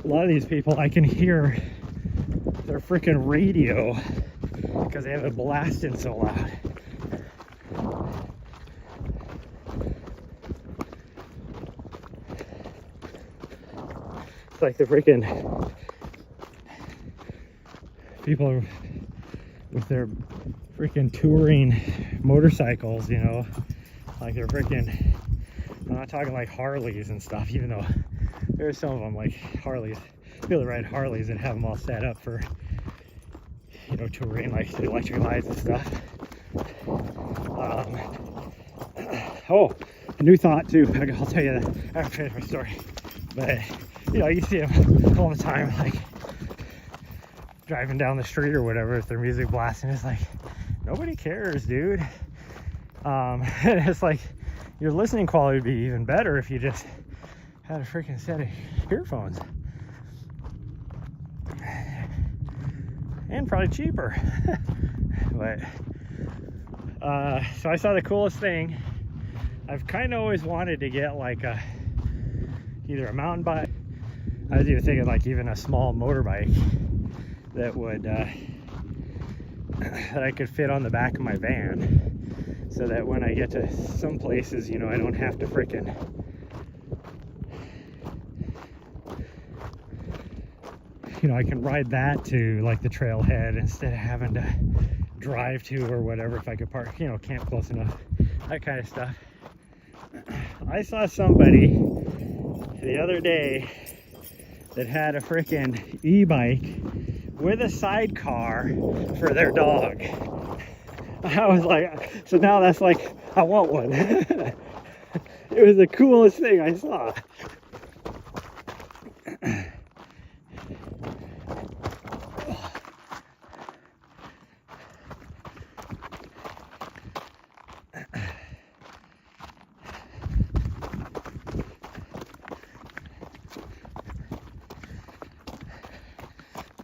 a lot of these people, I can hear their freaking radio because they have it blasting so loud. It's like the freaking people with their freaking touring motorcycles, you know, like they're freaking, I'm not talking like Harleys and stuff, even though there's some of them like Harleys, people that ride Harleys that have them all set up for, you know, touring, like the electric lights and stuff. Oh, a new thought too, I'll tell you that after I finish my story. But, you know, you see them all the time, like driving down the street or whatever with their music blasting. It's like, nobody cares, dude. And it's like, your listening quality would be even better if you just had a freaking set of earphones. And probably cheaper. But, so I saw the coolest thing. I've kind of always wanted to get like either a mountain bike. I was even thinking like even a small motorbike that would that I could fit on the back of my van, so that when I get to some places, you know, I don't have to freaking you know, I can ride that to like the trailhead instead of having to drive to or whatever. If I could park, you know, camp close enough, that kind of stuff. I saw somebody the other day that had a freaking e-bike with a sidecar for their dog. I was like, so now that's like, I want one. It was the coolest thing I saw.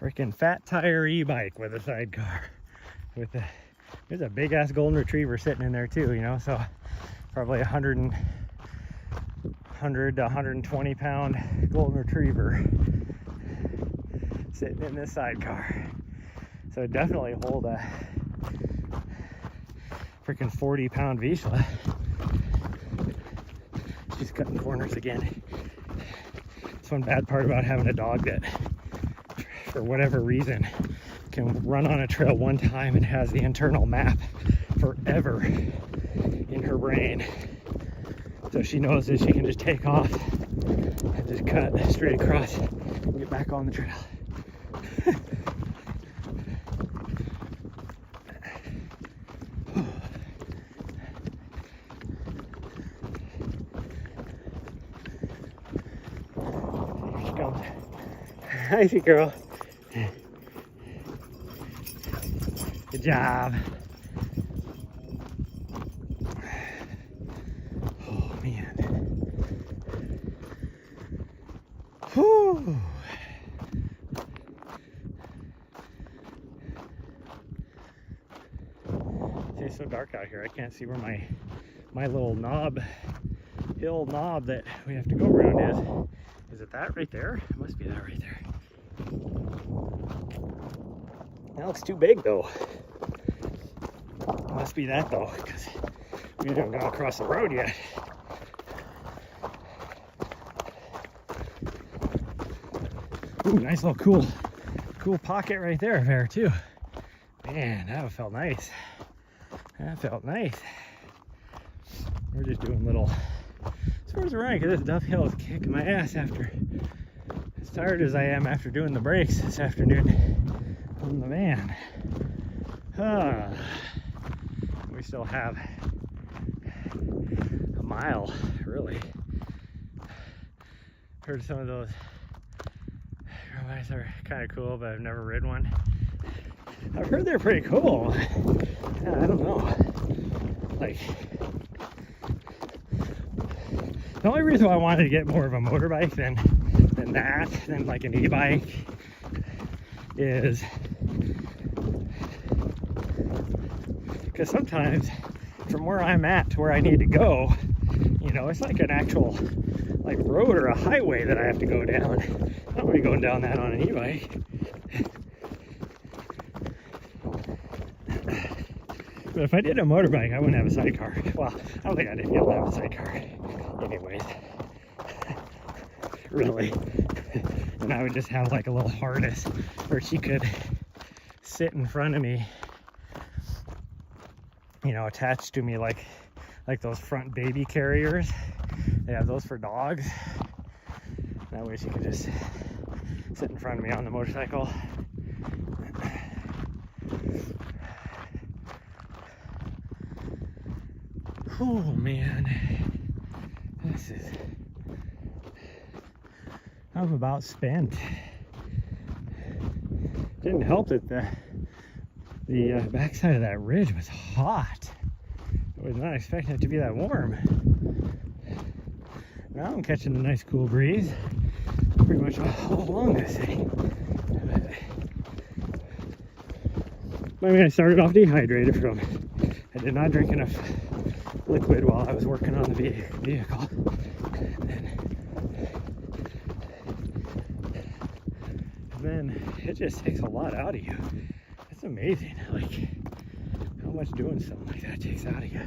Freaking fat tire e-bike with a sidecar. There's a big ass golden retriever sitting in there too, you know, so probably 100 to 120 pound golden retriever sitting in this sidecar. So it definitely hold a freaking 40 pound Vizsla. She's cutting corners again. That's one bad part about having a dog that, for whatever reason, can run on a trail one time and has the internal map forever in her brain. So she knows that she can just take off and just cut straight across and get back on the trail. Here she comes. Hi, sweet girl. Good job. Oh man. Whew. It's so dark out here. I can't see where my little hill knob that we have to go around is. Is it that right there? It must be that right there. That looks too big though. It must be that though, because we haven't gone across the road yet. Ooh, nice little cool pocket right there of air too. Man, that felt nice. That felt nice. We're just doing little, as far as we're running, because this Duff Hill is kicking my ass after, as tired as I am after doing the brakes this afternoon on the van. We still have a mile, really. Heard some of those bikes are kind of cool, but I've never ridden one. I've heard they're pretty cool. Yeah, I don't know. Like, the only reason why I wanted to get more of a motorbike than like an e-bike is because sometimes from where I'm at to where I need to go, you know, it's like an actual like road or a highway that I have to go down. I don't want to be going down that on an e-bike. But if I did a motorbike, I wouldn't have a sidecar. Well, I don't think I'd be able to have a sidecar anyways. Really. And I would just have like a little harness where she could sit in front of me, you know, attached to me like those front baby carriers. They have those for dogs. That way she could just sit in front of me on the motorcycle. Oh man, I'm about spent. Didn't help that the backside of that ridge was hot. I was not expecting it to be that warm. Now I'm catching a nice cool breeze pretty much all along this thing. I mean, I started off dehydrated I did not drink enough liquid while I was working on the vehicle. And then it just takes a lot out of you. It's amazing, like how much doing something like that takes out of you.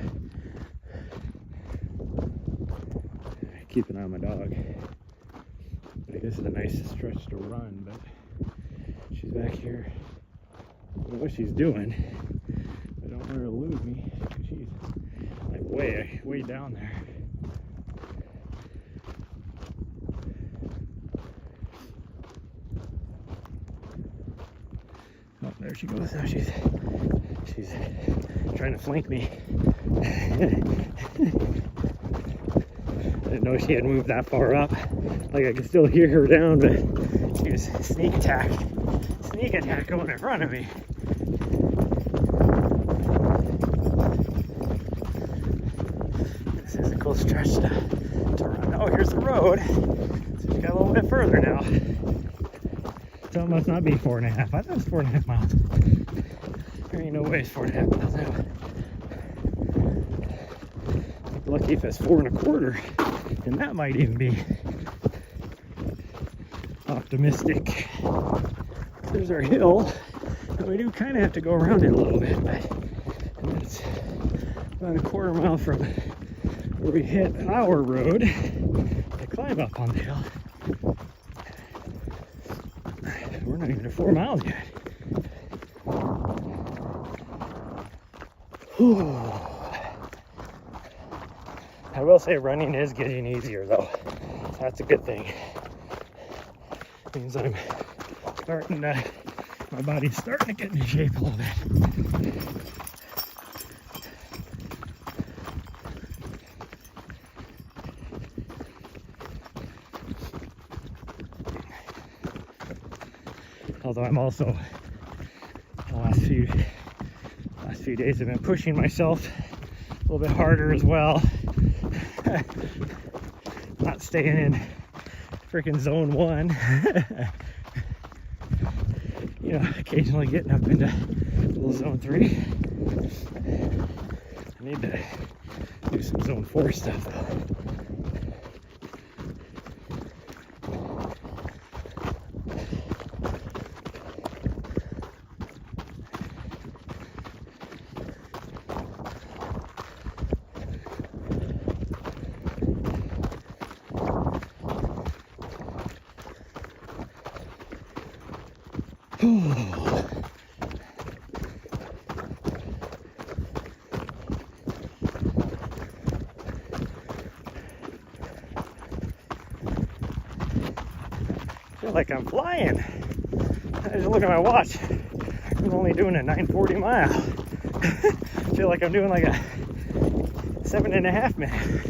I keep an eye on my dog. I think this is a nice stretch to run, but she's back here. I don't know what she's doing. I don't want her to lose me. She's like way down there. Oh, there she goes. Now she's trying to flank me. I didn't know she had moved that far up. Like I could still hear her down, but she was sneak attack going in front of me. This is a cool stretch to run. Oh, here's the road. So we got a little bit further now. So it must not be 4.5. I thought it was 4.5 miles. There ain't no way it's 4.5 miles now. Lucky if it's 4.25, and that might even be optimistic. There's our hill, and we do kind of have to go around it a little bit, but it's about a quarter mile from where we hit our road to climb up on the hill. We're not even at 4 miles yet. Whew. I will say running is getting easier though. That's a good thing. Means I'm starting to, my body's starting to get into shape a little bit. Although I'm also, the last few days I've been pushing myself a little bit harder as well. Not staying in freaking zone 1. You know, occasionally getting up into little zone 3. I need to do some zone 4 stuff though. I feel like I'm flying. I just look at my watch. I'm only doing a 9:40 mile. I feel like I'm doing like a 7.5 minute.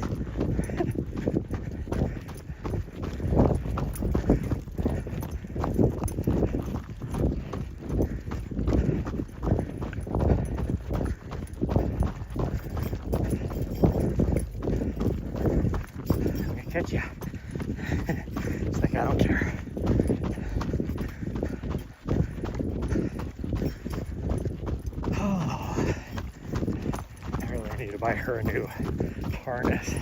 Catch ya. It's like I don't care. Oh, I really need to buy her a new harness.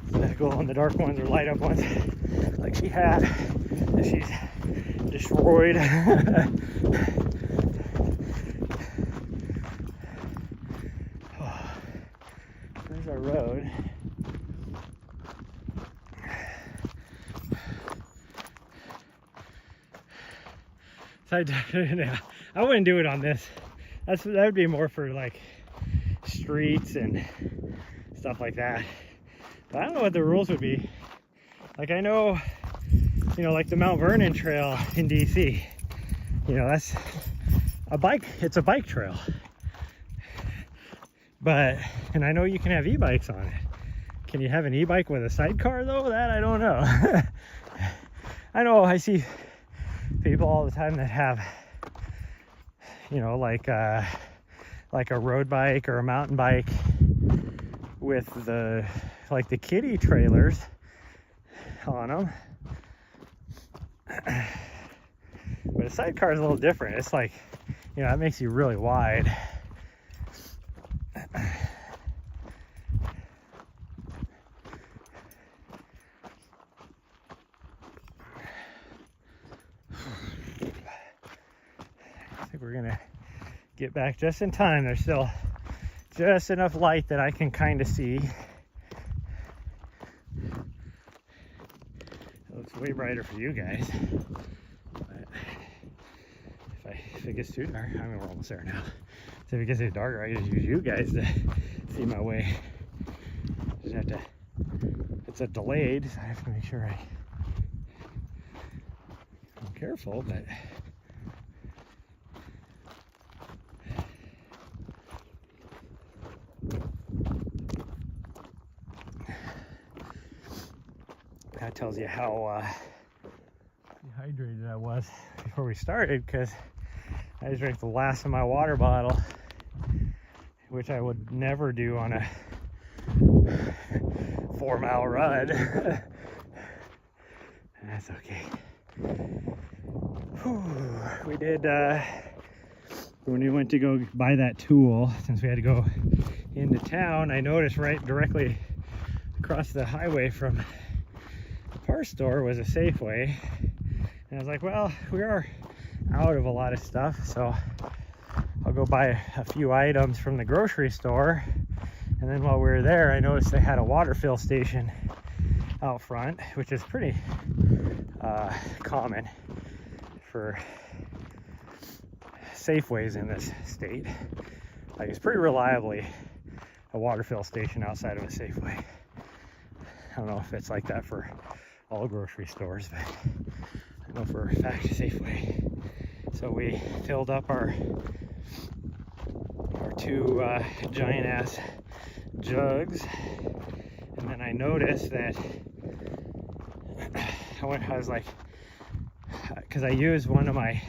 The glow in the dark ones or light up ones, like she had, that she's destroyed. There's our road. So I wouldn't do it on this. That would be more for like streets and stuff like that. But I don't know what the rules would be. Like I know, you know, like the Mount Vernon Trail in DC. You know, that's a bike. It's a bike trail. But, and I know you can have e-bikes on it. Can you have an e-bike with a sidecar though? That I don't know. I know I see people all the time that have, you know, like a road bike or a mountain bike with the, like the kiddie trailers on them. But a sidecar is a little different. It's like, you know, that makes you really wide. I think we're gonna get back just in time. There's still just enough light that I can kind of see. It looks way brighter for you guys. But if it gets too dark, I mean, we're almost there now. So if it gets too darker, I just use you guys to see my way. Just have to, it's a delayed, so I have to make sure I'm careful, but that tells you how dehydrated I was before we started, because I just drank the last of my water bottle, which I would never do on a 4-mile run. That's okay. Whew. We did, when we went to go buy that tool, since we had to go into town, I noticed right directly across the highway from the parts store was a Safeway. And I was like, well, we are out of a lot of stuff, so I'll go buy a few items from the grocery store. And then while we were there, I noticed they had a water fill station out front, which is pretty common for Safeways in this state. Like, it's pretty reliably a water fill station outside of a Safeway. I don't know if it's like that for all grocery stores, but I know for a fact Safeway. So we filled up our two giant ass jugs, and then I noticed that I was like, because I used one of my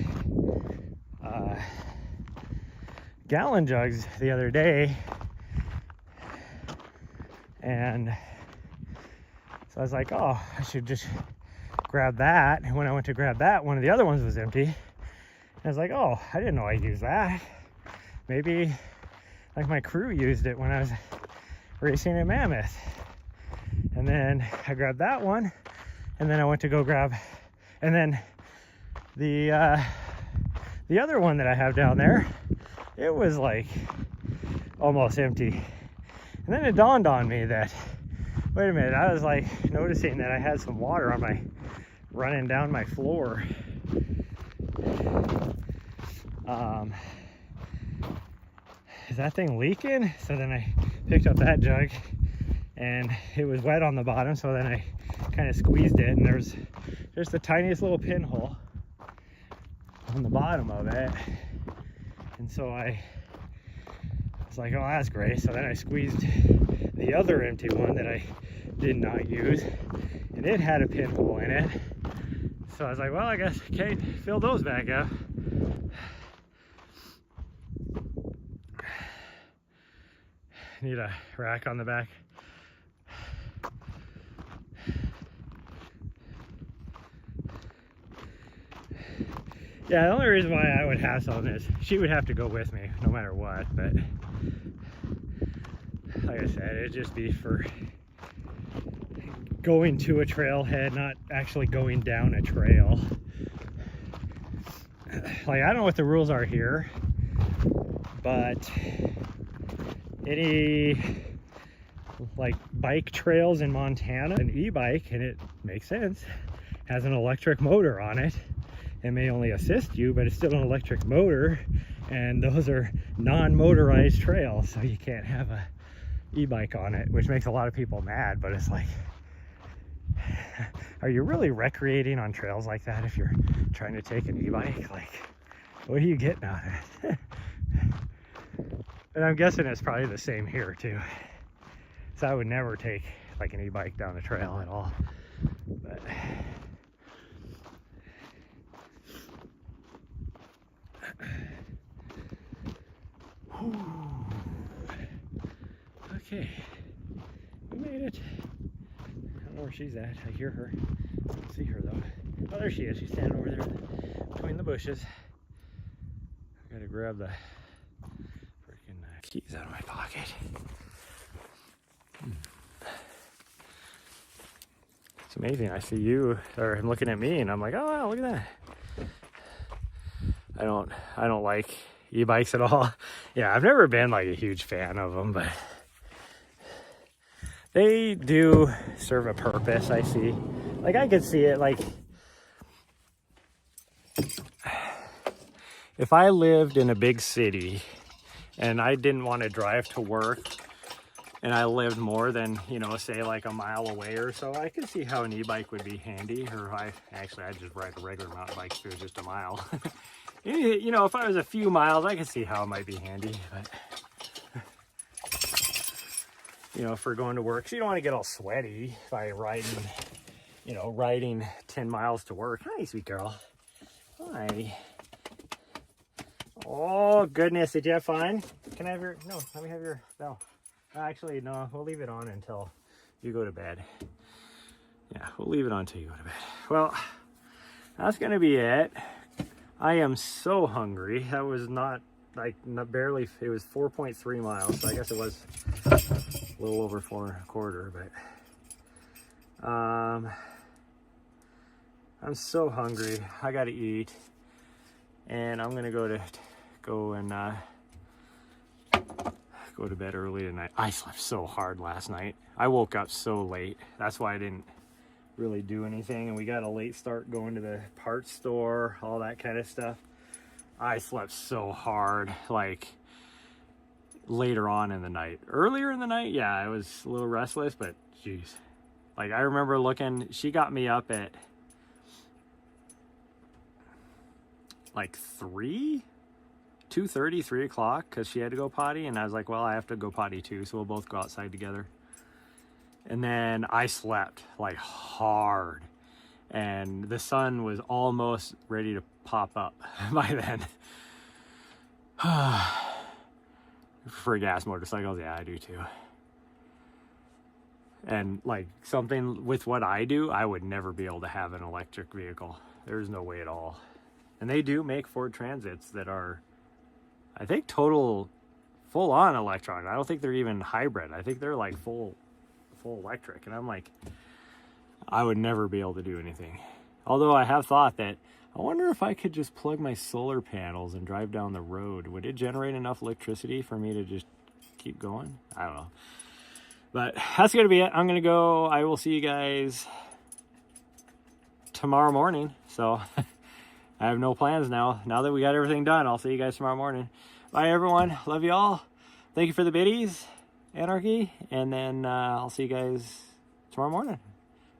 gallon jugs the other day, and so I was like, oh, I should just grab that. And when I went to grab that, one of the other ones was empty. And I was like, oh, I didn't know I used that. Maybe like my crew used it when I was racing at Mammoth. And then I grabbed that one, and then I went to go grab, and then the other one that I have down there, it was like almost empty. And then it dawned on me that, wait a minute, I was like noticing that I had some water on my, running down my floor. Is that thing leaking? So then I picked up that jug, and it was wet on the bottom, so then I kind of squeezed it, and there's just the tiniest little pinhole on the bottom of it. And so I was like, oh, that's great. So then I squeezed the other empty one that I did not use, and it had a pinhole in it. So I was like, well, I guess Kate fill those back up. Need a rack on the back. Yeah, the only reason why I would have some is she would have to go with me no matter what, but like I said, it'd just be for going to a trailhead, not actually going down a trail. Like, I don't know what the rules are here, but any like bike trails in Montana, an e-bike, and it makes sense, has an electric motor on it. It may only assist you, but it's still an electric motor, and those are non-motorized trails, so you can't have a e-bike on it, which makes a lot of people mad. But it's like, are you really recreating on trails like that if you're trying to take an e-bike? Like, what are you getting out of it? And I'm guessing it's probably the same here too. So I would never take like an e-bike down a trail at all. But okay, we made it. I don't know where she's at. I hear her. I don't see her though. Oh, there she is. She's standing over there between the bushes. I gotta grab the freaking keys out of my pocket. It's amazing. I see you, or I'm looking at me, and I'm like, oh wow, look at that. I don't like e-bikes at all. Yeah, I've never been like a huge fan of them, but they do serve a purpose. I see. Like, I could see it. Like, if I lived in a big city and I didn't want to drive to work, and I lived more than, you know, say like a mile away or so, I could see how an e-bike would be handy. Or I'd just ride a regular mountain bike if it was just a mile. You know, if I was a few miles, I could see how it might be handy. But, you know, for going to work, so you don't want to get all sweaty by riding, you know, riding 10 miles to work. Hi, sweet girl. Hi. Oh, goodness. Did you have fun? Can I have your... No, let me have your... No. Actually, no. We'll leave it on until you go to bed. Yeah, we'll leave it on till you go to bed. Well, that's going to be it. I am so hungry. That was not barely, it was 4.3 miles. So I guess it was a little over 4.25, but I'm so hungry. I got to eat, and I'm going to go to bed early tonight. I slept so hard last night. I woke up so late. That's why I didn't really do anything, and we got a late start going to the parts store, all that kind of stuff. I slept so hard, like later on in the night. Earlier in the night, yeah, I was a little restless, but geez. Like I remember looking, she got me up at like 2:30, 3 o'clock, because she had to go potty, and I was like, well, I have to go potty too, so we'll both go outside together. And then I slept like hard, and the sun was almost ready to pop up by then. For gas motorcycles, yeah, I do too. And like something with what I do, I would never be able to have an electric vehicle. There's no way at all. And they do make Ford Transits that are, I think, full on electronic. I don't think they're even hybrid. I think they're like full electric. And I'm like, I would never be able to do anything. Although I have thought that, I wonder if I could just plug my solar panels and drive down the road. Would it generate enough electricity for me to just keep going? I don't know. But that's going to be it. I'm going to go. I will see you guys tomorrow morning. So I have no plans now. Now that we got everything done, I'll see you guys tomorrow morning. Bye, everyone. Love you all. Thank you for the biddies, Anarchy. And then I'll see you guys tomorrow morning.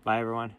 Bye, everyone.